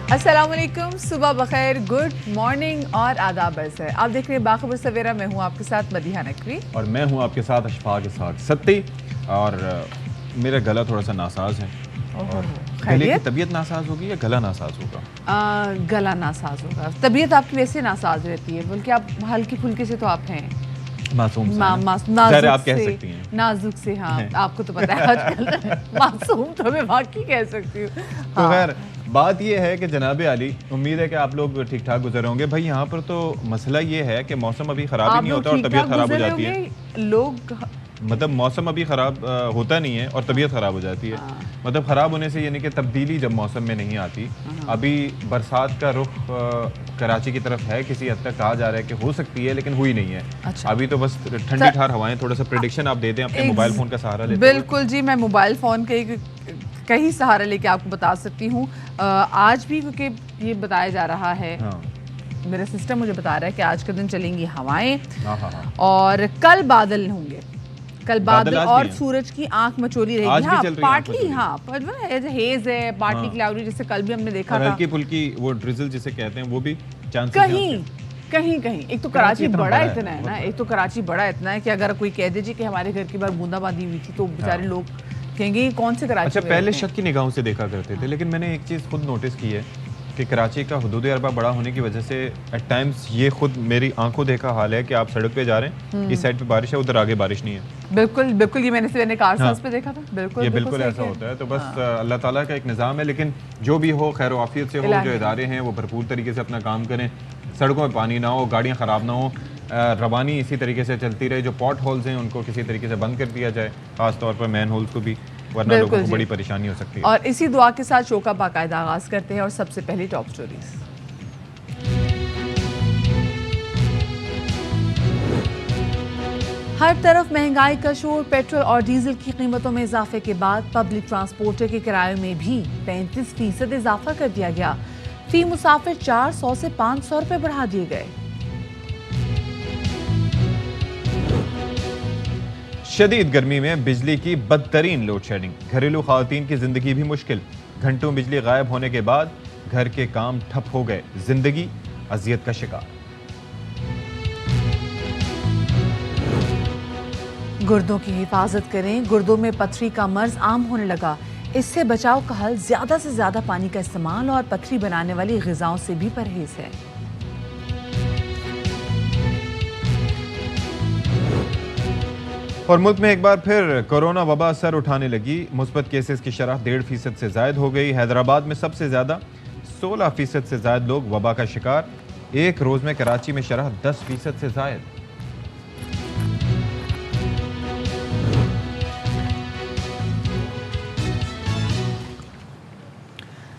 अस्सलाम वालेकुम, सुबह बखैर, गुड मॉर्निंग और आदाब अर्ज़ है। आप देख रहे हैं बाखबर सवेरा। मैं हूँ आपके साथ मदीहा नकवी और मैं हूँ आपके साथ अशफाक इसहाक सत्ती। और मेरा गला थोड़ा सा नासाज है। और गले की तबीयत नासाज होगी या गला नासाज होगा? गला नासाज होगा। तबीयत आपकी वैसे नासाज रहती है, बल्कि आप हल्की फुल्की से तो आप हैं मासूम से नाजुक आप कह से, सकती हैं नाजुक से। हाँ, आपको तो पता है आजकल मासूम तो मैं वाकई कह सकती हूँ। तो खैर बात ये है कि जनाब आली, उम्मीद है कि आप लोग ठीक ठाक गुजर होंगे। भाई यहाँ पर तो मसला ये है कि मौसम अभी ख़राब ही नहीं होता और तबीयत ख़राब हो जाती है। लोग मतलब मौसम अभी ख़राब होता नहीं है और तबीयत ख़राब हो जाती है। मतलब ख़राब होने से यानी कि तब्दीली जब मौसम में नहीं आती। अभी बरसात का रुख कराची की तरफ है, किसी हद तक कहा जा रहा है कि हो सकती है, लेकिन हुई नहीं है। अच्छा। अभी तो बस ठंडी ठार हवाएं। थोड़ा सा प्रेडिक्शन आप दे दें अपने मोबाइल फ़ोन का सहारा लेते हुए। बिल्कुल जी, मैं मोबाइल फ़ोन के कई सहारा लेके आपको बता सकती हूँ। आज भी क्योंकि ये बताया जा रहा है, मेरा सिस्टम मुझे बता रहा है कि आज के दिन चलेंगी हवाएं और कल बादल होंगे। कल बादल और सूरज की आंख मचोली रहेगी। हाँ, पार्टली, हाँ, हेज है, पार्टली क्लाउडी, जैसे कल भी हमने देखा था। हल्की फुल्की वो ड्रिजल जिसे कहते हैं, वो भी चांसेस कहीं कहीं। एक तो कराची बड़ा इतना है ना, एक तो कराची बड़ा इतना है कि अगर कोई कह दीजिए कि हमारे घर की बार बूंदाबांदी हुई थी तो बेचारे लोग कहेंगे कौन से कराची। अच्छा, पहले शक की निगाहों से देखा करते थे, लेकिन मैंने एक चीज़ खुद नोटिस की है कि कराची का हुदूद अरबा बड़ा होने की वजह से एट टाइम्स ये खुद मेरी आंखों देखा हाल है कि आप सड़क पे जा रहे हैं, इस साइड पे बारिश है, उधर आगे बारिश नहीं है। बिल्कुल बिल्कुल, ये मैंने कारसाज पे देखा था। बिल्कुल ये बिल्कुल ऐसा होता है। तो बस अल्लाह ताला का एक निज़ाम है, लेकिन जो भी हो खैर आफियत से हो। जो इदारे हैं वो भरपूर तरीके से अपना काम करें, सड़कों में पानी ना हो, गाड़ियाँ ख़राब ना हो, रवानी इसी तरीके से चलती रहे। जो पॉट होल्स हैं उनको किसी तरीके से बंद कर दिया जाए, खास तौर पर मैन होल्स को भी, वरना लोगों को बड़ी परेशानी हो सकती है। और इसी दुआ के साथ शो का बाकायदा आगाज करते हैं और सबसे पहले टॉप स्टोरीज। हर तरफ महंगाई का शोर। पेट्रोल और डीजल की कीमतों में इजाफे के बाद पब्लिक ट्रांसपोर्टर के किराए में भी 35% इजाफा कर दिया गया। फी मुसाफिर 400 से 500 रुपए बढ़ा दिए गए। शदीद गर्मी में बिजली की बदतरीन लोड शेडिंग, घरेलू ख़वातीन की जिंदगी भी मुश्किल। घंटों बिजली गायब होने के बाद घर के काम ठप हो गए, जिंदगी अजियत का शिकार। गुर्दों की हिफाजत करें। गुर्दों में पथरी का मर्ज आम होने लगा। इससे बचाव का हल ज्यादा से ज्यादा पानी का इस्तेमाल और पथरी बनाने वाली ग़िज़ाओं से भी परहेज है। और मुल्क में एक बार फिर कोरोना वबा सर उठाने लगी। मुस्बत केसेस की शरह 1.5% से जायद हो गई। हैदराबाद में सबसे ज्यादा 16% से जायद लोग वबा का शिकार। एक रोज में कराची में शरह 10% से जायद।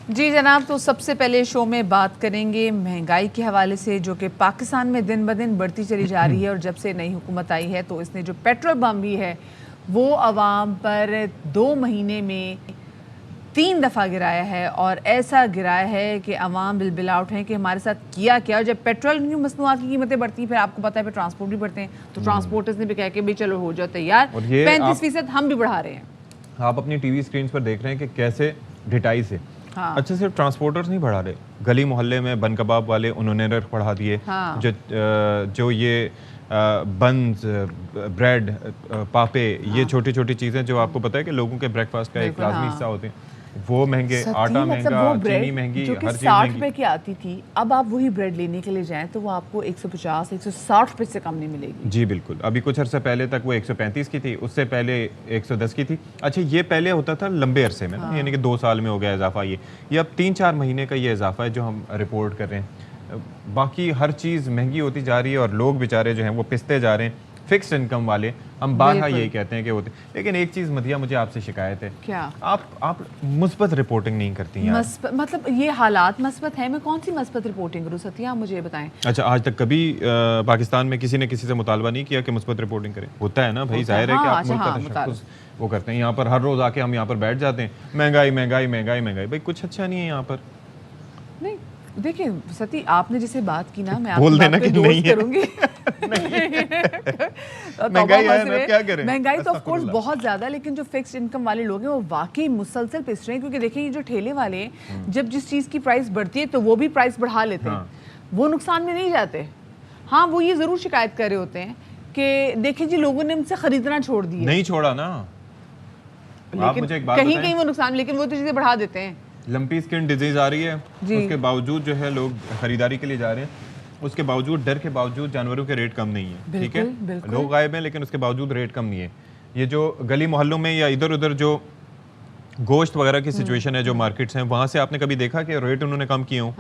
जी जनाब, तो सबसे पहले शो में बात करेंगे महंगाई के हवाले से, जो कि पाकिस्तान में दिन ब दिन बढ़ती चली जा रही है। और जब से नई हुकूमत आई है तो इसने जो पेट्रोल बम भी है वो अवाम पर 2 महीने में 3 दफ़ा गिराया है। और ऐसा गिराया है कि अवाम बिलबिला उठे कि हमारे साथ किया क्या। और जब पेट्रोल की मसनूआत की कीमतें बढ़ती हैं, फिर आपको पता है फिर ट्रांसपोर्ट भी बढ़ते हैं, तो ट्रांसपोर्टर्स ने भी कहा कि भाई चलो हो जाओ तैयार, 35% हम भी बढ़ा रहे हैं। आप अपनी टीवी स्क्रीन पर देख रहे हैं कि कैसे ढिठाई से। हाँ। अच्छा, सिर्फ ट्रांसपोर्टर्स नहीं बढ़ा रहे, गली मोहल्ले में बन कबाब वाले उन्होंने रेट बढ़ा दिए। हाँ। जो ये बंस, ब्रेड, पापे, ये छोटी छोटी चीज़ें जो आपको पता है कि लोगों के ब्रेकफास्ट का एक लाजमी हिस्सा होते हैं, वो महंगे। आटा महंगा, चीनी महंगी, जो कि 60 रुपए की आती थी, अब आप वही ब्रेड लेने के लिए जाएं तो वो आपको 150 160 रुपए से कम नहीं मिलेगी। जी बिल्कुल। अभी कुछ अर्से पहले तक वो 135 की थी, उससे पहले 110 की थी। अच्छा, ये पहले होता था लंबे अरसे में, यानी कि 2 साल में हो गया इजाफा। ये अब 3-4 महीने का ये इजाफा है जो हम रिपोर्ट कर रहे हैं। बाकी हर चीज़ महंगी होती जा रही है और लोग बेचारे जो हैं वो पिसते जा रहे हैं। फिक्स्ड इनकम वाले हम बारहा यही कहते हैं कि होते। लेकिन एक चीज़ मदिया, मुझे आपसे शिकायत है। क्या? आप मुस्बत रिपोर्टिंग नहीं करती हैं। मतलब ये हालात मस्बत है, मैं कौन सी मस्बत रिपोर्टिंग करूँ सतिया, आप मुझे बताएं। अच्छा, आज तक कभी पाकिस्तान में किसी ने किसी से मुतालबा नहीं किया कि मुस्बत रिपोर्टिंग करें? होता है ना भाई, जाहिर है कि आप मुल्क का तशख्खुस वो करते हैं। यहाँ पर हर रोज़ आके हम यहाँ पर बैठ जाते हैं, महंगाई महंगाई महंगाई महंगाई। भाई कुछ अच्छा नहीं है यहाँ पर। नहीं देखिए सती, आपने जैसे बात की ना, मैं बोल देना कि नहीं करूंगी महंगाई है, मैं क्या करें? महंगाई तो ऑफ कोर्स बहुत ज्यादा, लेकिन जो फिक्स्ड इनकम वाले लोग हैं वो वाकई मुसलसल पिस रहे हैं, क्योंकि देखिए ये जो ठेले वाले हैं जब जिस चीज की प्राइस बढ़ती है तो वो भी प्राइस बढ़ा लेते हैं, वो नुकसान में नहीं जाते। हाँ, वो ये जरूर शिकायत कर रहे होते हैं कि देखिए जी लोगों ने हमसे खरीदना छोड़ दिया। नहीं छोड़ा ना, आप मुझे एक बात कहीं कहीं वो नुकसान, लेकिन वो तो चीजें बढ़ा देते हैं। लंपी स्किन डिजीज आ रही है, उसके बावजूद जो है लोग खरीदारी के लिए जा रहे हैं, उसके बावजूद डर के बावजूद जानवरों के रेट कम नहीं है, ठीक है, लोग गायब हैं लेकिन उसके बावजूद रेट कम नहीं है। ये जो गली मोहल्लों में या इधर उधर जो गोश्त वगैरह की सिचुएशन है, जो मार्केट्स हैं, वहाँ से आपने कभी देखा कि रेट उन्होंने कम किए हों?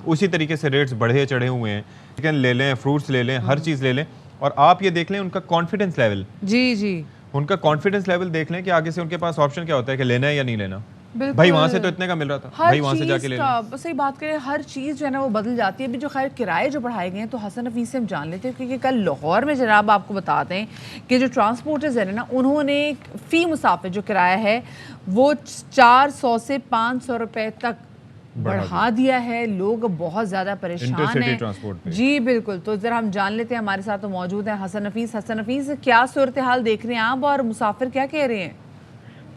उसी तरीके से रेट्स बढ़े चढ़े हुए हैं। चिकन ले लें, फ्रूट्स ले लें, हर चीज़ ले लें, और आप ये देख लें उनका कॉन्फिडेंस लेवल, जी उनका कॉन्फिडेंस लेवल देख लें कि आगे से उनके पास ऑप्शन क्या होता है कि लेना है या नहीं लेना। भाई वहां से तो इतने का मिल रहा था, भाई वहां से जाके ले लें। सही बात करें, हर चीज़ जो है ना वो बदल जाती है। अभी जो खैर किराए जो बढ़ाए गए हैं तो हसन हफीज से हम जान लेते हैं, क्योंकि कल लाहौर में जनाब आपको बता दें कि जो ट्रांसपोर्टर्स है ना उन्होंने फ़ी मुसाफिर जो किराया है वो 400 से 500 रुपए तक बढ़ा दिया है। लोग बहुत ज़्यादा परेशान हैं। जी बिल्कुल, तो ज़रा हम जान लेते हैं, हमारे साथ तो मौजूद है हसन हफीज़। हसन हफीज़, क्या सूरत हाल देख रहे हैं आप और मुसाफिर क्या कह रहे हैं?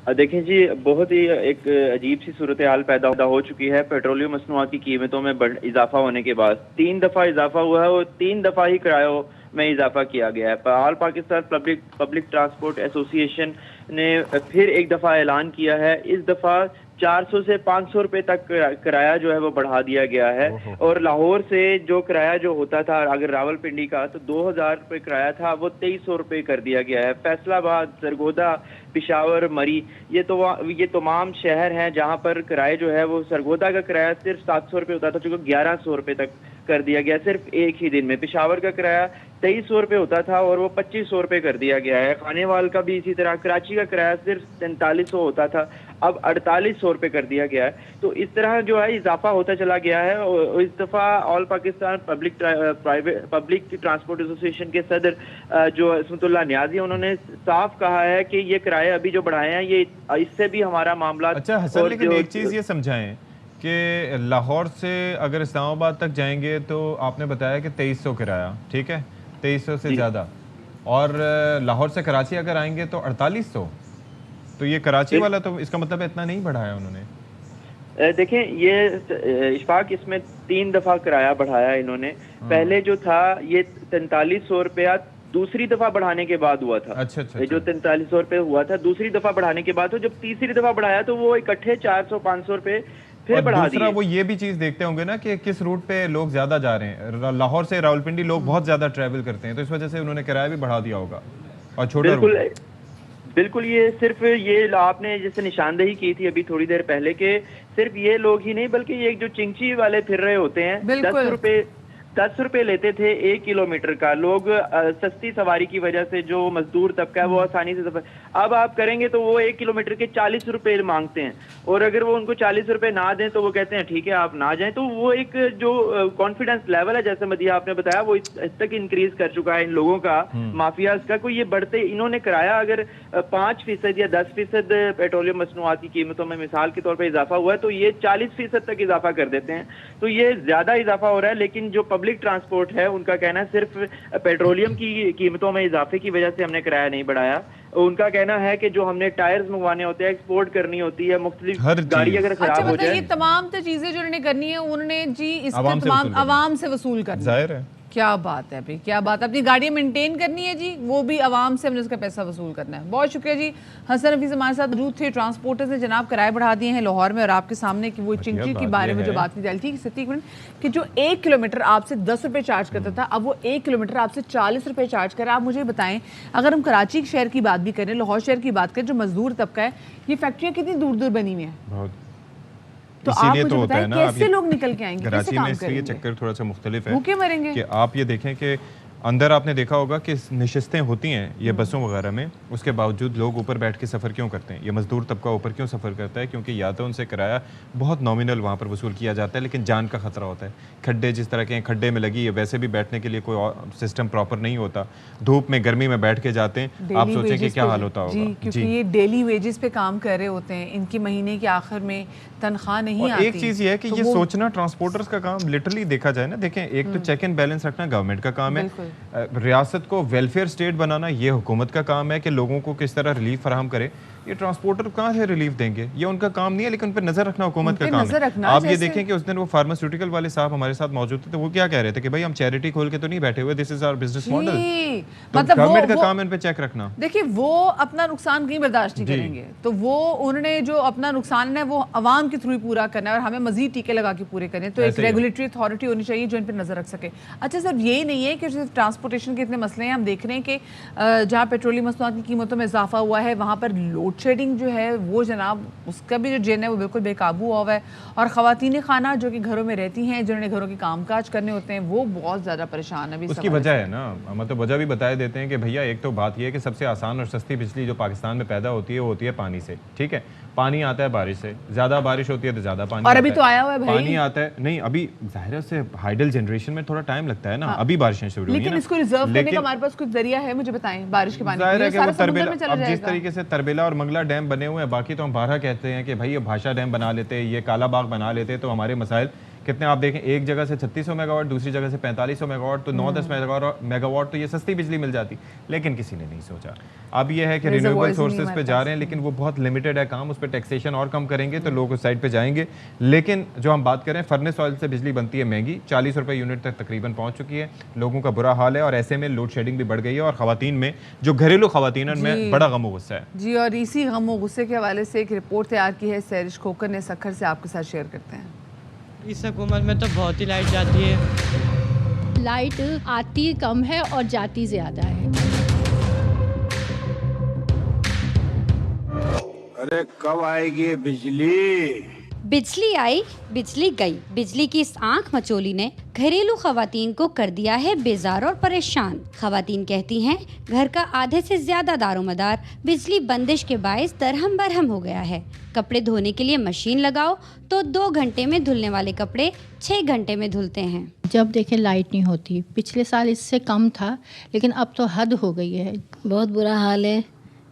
देखिए जी, बहुत ही एक अजीब सी सूरत हाल पैदा हो चुकी है। पेट्रोलियम मसनूआत की कीमतों में इजाफा होने के बाद 3 दफ़ा इजाफा हुआ है और 3 दफ़ा ही किरायों में इजाफा किया गया है। All Pakistan public transport association ने फिर एक दफ़ा ऐलान किया है, इस दफ़ा 400 से 500 रुपए तक किराया जो है वो बढ़ा दिया गया है। और लाहौर से जो किराया जो होता था अगर रावलपिंडी का तो 2000 रुपए किराया था, वो 2300 रुपए कर दिया गया है। फैसलाबाद, सरगोदा, पिशावर, मरी, ये तमाम शहर हैं जहां पर किराए जो है वो सरगोदा का किराया सिर्फ 700 रुपए होता था, जो 1100 रुपए तक कर दिया गया सिर्फ एक ही दिन में। पिशावर का किराया 2300 रुपए होता था और वो 2500 रुपए कर दिया गया है। खानेवाल का भी इसी तरह। कराची का किराया सिर्फ 4300 होता था, अब 4800 रुपए कर दिया गया है। तो इस तरह जो है इजाफा होता चला गया है। और इस दफा all Pakistan public transport association के सदर जो इसमतुल्लाह न्याजी, उन्होंने साफ कहा है कि ये किराए अभी जो बढ़ाए हैं ये इससे भी हमारा मामला। अच्छा हसन, लेकिन एक चीज ये समझाएं कि लाहौर से अगर इस्लामाबाद तक जाएंगे तो आपने बताया कि 2300 किराया, ठीक है, 2300 से ज़्यादा, और लाहौर से कराची अगर आएंगे तो 4800। तो ये कराची वाला तो इसका मतलब इतना नहीं बढ़ाया उन्होंने। देखें, ये इशफाक इसमें 3 दफ़ा किराया बढ़ाया इन्होंने। पहले जो था ये 4300 रुपया दूसरी दफा बढ़ाने के बाद हुआ था। अच्छा। जो 4300 रुपए हुआ था दूसरी दफा बढ़ाने के बाद, तो जब तीसरी दफा बढ़ाया तो वो इकट्ठे 400-500 रुपए फिर बढ़ा दिए। वो ये भी चीज देखते होंगे ना कि किस रूट पे लोग ज्यादा जा रहे हैं। लाहौर से रावलपिंडी लोग बहुत ज्यादा ट्रैवल करते हैं, तो इस वजह से उन्होंने किराया भी बढ़ा दिया होगा। और छोटा बिल्कुल, ये सिर्फ ये आपने जैसे निशानदेही की थी अभी थोड़ी देर पहले के, सिर्फ ये लोग ही नहीं बल्कि ये जो चिंची वाले फिर रहे होते हैं, 10 रुपए लेते थे 1 किलोमीटर का। लोग सस्ती सवारी की वजह से जो मजदूर तबका है वो आसानी से सफर, अब आप करेंगे तो वो 1 किलोमीटर के 40 रुपए मांगते हैं। और अगर वो उनको 40 रुपए ना दें तो वो कहते हैं ठीक है आप ना जाएं। तो वो एक जो कॉन्फिडेंस लेवल है, जैसे मदिया आपने बताया, वो इस तक इंक्रीज कर चुका है इन लोगों का, माफियाज का। कोई ये बढ़ते, इन्होंने किराया अगर 5% या 10% पेट्रोलियम मसनूआत की कीमतों में मिसाल के तौर पर इजाफा हुआ है तो ये 40% तक इजाफा कर देते हैं। तो ये ज्यादा इजाफा हो रहा है। लेकिन जो पब्लिक ट्रांसपोर्ट है उनका कहना है सिर्फ पेट्रोलियम की कीमतों में इजाफे की वजह से हमने किराया नहीं बढ़ाया। उनका कहना है कि जो हमने टायर्स मंगवाने होते हैं, एक्सपोर्ट करनी होती है, मुख्तलिफ गाड़ी अगर खराब हो जाए, ये तमाम चीजें जो उन्होंने करनी है उन्होंने जी इसका तमाम आवाम से वसूल करना, जाहिर है। क्या बात है भाई, क्या बात है। अपनी गाड़ियां मेंटेन करनी है जी, वो भी आवाम से हमने उसका पैसा वसूल करना है। बहुत शुक्रिया जी। हसन हफीज हमारे साथ मौजूद थे। ट्रांसपोर्टर्स ने जनाब किराए बढ़ा दिए हैं लाहौर में, और आपके सामने कि वो चिंकी के बारे में जो बात की जा रही थी 70 मिनट कि जो 1 किलोमीटर आपसे 10 रुपये चार्ज करता था, अब वो 1 किलोमीटर आपसे 40 रुपये चार्ज कर रहा है। आप मुझे बताएं, अगर हम कराची शहर की बात भी करें, लाहौर शहर की बात करें, जो मजदूर तबका है, ये फैक्ट्रियाँ कितनी दूर दूर बनी हुई हैं, तो आप मुझे बताएं कैसे लोग निकल के आएंगे, कैसे काम करेंगे? चक्कर थोड़ा सा मुख्तलिफ है, भूखे मरेंगे। कि आप ये देखें कि अंदर आपने देखा होगा कि नशिस्तें होती हैं ये बसों वगैरह में, उसके बावजूद लोग ऊपर बैठ के सफ़र क्यों करते हैं? ये मजदूर तबका ऊपर क्यों सफ़र करता है? क्योंकि या तो उनसे किराया बहुत नॉमिनल वहाँ पर वसूल किया जाता है, लेकिन जान का खतरा होता है। खड्डे जिस तरह के खड्डे में लगी है, वैसे भी बैठने के लिए कोई सिस्टम प्रॉपर नहीं होता। धूप में गर्मी में बैठ के जाते हैं, आप सोचें कि क्या हाल होता होगा। क्योंकि ये डेली वेजेस पे काम कर रहे होते हैं, इनकी महीने के आखिर में तनख्वाह नहीं आती। एक चीज़ ये है कि ये सोचना ट्रांसपोर्टर्स का काम लिटरली देखा जाए ना, देखें, एक तो चेक एंड बैलेंस रखना गवर्नमेंट का काम है, रियासत को वेलफेयर स्टेट बनाना ये हुकूमत का काम है कि लोगों को किस तरह रिलीफ फराहम करे। ये ट्रांसपोर्टर कहाँ से रिलीफ देंगे, ये उनका काम नहीं है, लेकिन उन पर नजर रखना हुकूमत का काम है। आप ये देखें कि उस दिन वो फार्मास्यूटिकल वाले साहब हमारे साथ मौजूद थे, तो वो क्या कह रहे थे कि भाई हम चैरिटी खोल के तो नहीं बैठे हुए, this is our business model. मतलब गवर्नमेंट का काम है इन पे चेक रखना। देखिए वो अपना नुकसान कहीं बर्दाश्त नहीं करेंगे, तो वो उन्होंने जो अपना नुकसान है वो अवाम के थ्रू ही पूरा करना है और हमें मजीद टीके लगा के पूरे करने। तो एक रेगुलेटरी अथॉरिटी होनी चाहिए जो इन पर नजर रख सके। अच्छा सर, यही नहीं है कि सिर्फ ट्रांसपोर्टेशन के इतने मसले हैं, हम देख रहे हैं कि जहाँ पेट्रोलियम मसनूआत की कीमतों में इजाफा हुआ है वहाँ पर लोड शेडिंग जो है वो जनाब उसका भी जो जिन है वो बिल्कुल बेकाबू हुआ है। और ख़वातीन खाना जो कि घरों में रहती हैं, जिन्होंने घरों के कामकाज करने होते हैं, वो बहुत ज़्यादा परेशान है। उसकी वजह है ना, मतलब वजह भी बताए देते हैं कि भैया एक तो बात यह है कि सबसे आसान और सस्ती बिजली जो पाकिस्तान में पैदा होती है वो होती है पानी से। ठीक है, पानी आता है बारिश से, ज्यादा बारिश होती है तो ज्यादा पानी, और अभी तो आया हुआ है भाई, पानी आता है नहीं, अभी जाहिर से हाइडल जनरेशन में थोड़ा टाइम लगता है ना। हाँ। अभी बारिशें शुरू हुई हैं, लेकिन इसको रिजर्व करने का हमारे पास कुछ जरिया है, मुझे बताएं। बारिश के पानी जाहिर है कि वो तरबेला, अब जिस तरीके से तरबेला और मंगला डैम बने हुए हैं, बाकी तो हम 12 कहते हैं कि भाई ये भाषा डैम बना लेते, ये काला बाग बना लेते, तो हमारे मसाइल कितने आप देखें, एक जगह से 3600 मेगावाट, दूसरी जगह से 4500 मेगावाट, तो 9-10 मेगावाट तो ये सस्ती बिजली मिल जाती, लेकिन किसी ने नहीं सोचा। अब ये है कि रिन्यूएबल सोर्सेज पे जा रहे हैं, लेकिन वो बहुत लिमिटेड है काम, उस पर टैक्सेशन और कम करेंगे तो लोग उस साइड पे जाएंगे। लेकिन जो हम बात करें, फर्नेस ऑयल से बिजली बनती है महंगी, 40 रुपये यूनिट तक तकरीबन पहुंच चुकी है, लोगों का बुरा हाल है और ऐसे में लोड शेडिंग भी बढ़ गई है और खवातीन में, जो घरेलू खवातीन है, उनमें बड़ा गम गुस्सा है जी। और इसी गम गुस्से के हवाले से एक रिपोर्ट तैयार की है सैरिश खोकर ने सखर से, आपके साथ शेयर करते हैं। इस हुकूमत में तो बहुत ही लाइट जाती है, लाइट आती कम है और जाती ज़्यादा है। अरे कब आएगी बिजली? बिजली आई, बिजली गई। बिजली की इस आंख मचोली ने घरेलू खवातीन को कर दिया है बेजार और परेशान। खवातीन कहती हैं घर का आधे से ज्यादा दारोमदार बिजली बंदिश के बायस दरहम बरहम हो गया है। कपड़े धोने के लिए मशीन लगाओ तो 2 घंटे में धुलने वाले कपड़े 6 घंटे में धुलते हैं। जब देखें लाइट नहीं होती, पिछले साल इससे कम था, लेकिन अब तो हद हो गई है। बहुत बुरा हाल है,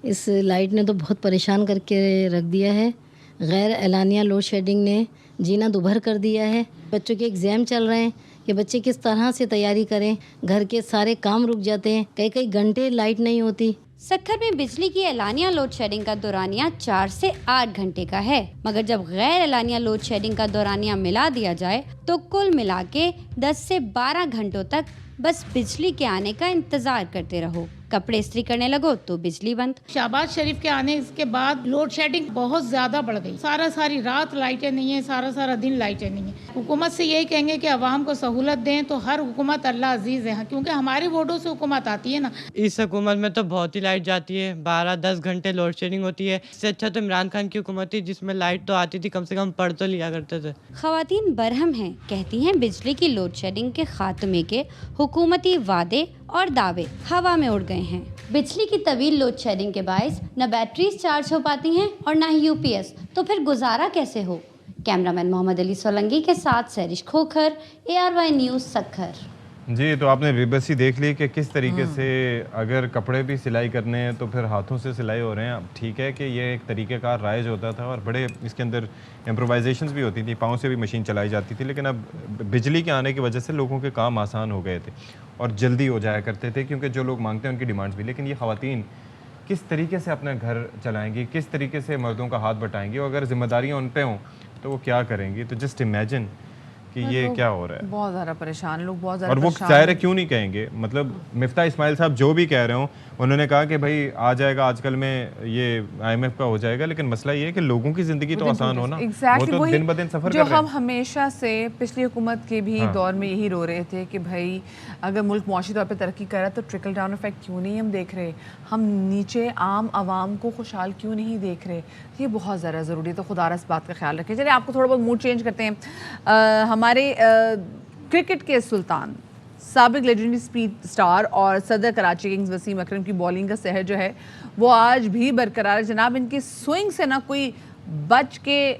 इस लाइट ने तो बहुत परेशान करके रख दिया है। गैर एलानिया लोड शेडिंग ने जीना दुभर कर दिया है। बच्चों के एग्ज़ाम चल रहे हैं कि बच्चे किस तरह से तैयारी करें, घर के सारे काम रुक जाते हैं, कई कई घंटे लाइट नहीं होती। सक्खर में बिजली की एलानिया लोड शेडिंग का दौरानिया 4 से 8 घंटे का है, मगर जब गैर एलानिया लोड शेडिंग का दौरानिया मिला दिया जाए तो कुल मिला के 10 से 12 घंटों तक बस बिजली के आने का इंतजार करते रहो। कपड़े इस्त्री करने लगो तो बिजली बंद। शहबाज शरीफ के आने के बाद लोड शेडिंग बहुत ज्यादा बढ़ गई। सारी रात लाइटें नहीं है, सारा दिन लाइटें नहीं है। हुकूमत से यही कहेंगे कि अवाम को सहूलत दें, तो हर हुकूमत अल्लाह अजीज है, क्योंकि हमारे वोटों से हुकूमत आती है ना। इस हुकूमत में तो बहुत ही लाइट जाती है, 12-10 घंटे लोड शेडिंग होती है। इससे अच्छा तो इमरान खान की हुकूमत थी जिसमें लाइट तो आती थी, कम से कम पढ़ तो लिया करते थे। खवातीन बरहम हैं, कहती हैं बिजली की लोड शेडिंग के खात्मे के हुकूमती वादे और दावे हवा में उड़ गए हैं। बिजली की तवील लोड शेडिंग के बायस न बैटरीज चार्ज हो पाती हैं और न ही यूपीएस, तो फिर गुजारा कैसे हो। कैमरामैन मोहम्मद अली सोलंगी के साथ सैरिश खोखर, ARY न्यूज़ सक्खर। जी, तो आपने बेबसी देख ली कि किस तरीके से अगर कपड़े भी सिलाई करने हैं तो फिर हाथों से सिलाई हो रहे हैं। अब ठीक है कि ये एक तरीक़ेकार राइज होता था और बड़े इसके अंदर इम्प्रोवाइजेशंस भी होती थी, पाँव से भी मशीन चलाई जाती थी, लेकिन अब बिजली के आने की वजह से लोगों के काम आसान हो गए थे और जल्दी हो जाया करते थे, क्योंकि जो लोग मांगते हैं उनकी डिमांड्स भी। लेकिन ये ख़वातीन किस तरीके से अपना घर चलाएँगी, किस तरीके से मर्दों का हाथ बटाएँगी, और अगर जिम्मेदारियाँ उन पर हों तो वो क्या करेंगी। तो जस्ट इमेजिन कि ये क्या हो रहा है। बहुत ज़्यादा परेशान लोग, बहुत ज़्यादा। और वो जाहिर है क्यों नहीं कहेंगे, मतलब मिफ्ता इस्माइल साहब जो भी कह रहे हो, उन्होंने कहा कि भाई आ जाएगा, आजकल में ये IMF का हो जाएगा, लेकिन मसला ये है कि लोगों की ज़िंदगी तो आसान हो ना। वो तो दिन ब दिन सफ़र कर रहे हैं। जो हम हमेशा से पिछली हुकूमत के भी दौर में यही रो रहे थे कि भाई अगर मुल्क मुआशी तौर पर तरक्की कर रहा है तो ट्रिकल डाउन इफेक्ट क्यों नहीं हम देख रहे, हम नीचे आम आवाम को खुशहाल क्यों नहीं देख रहे। ये बहुत ज़्यादा ज़रूरी है, तो खुदा इस बात का ख्याल रखें। चलिए आपको थोड़ा बहुत मूड चेंज करते हैं। हमारे क्रिकेट के सुल्तान, साबिक लेजेंडरी स्पीड स्टार और सदर कराची किंग्स वसीम अकरम की बॉलिंग का सहर जो है वो आज भी बरकरार है जनाब। इनकी स्विंग से ना कोई बच के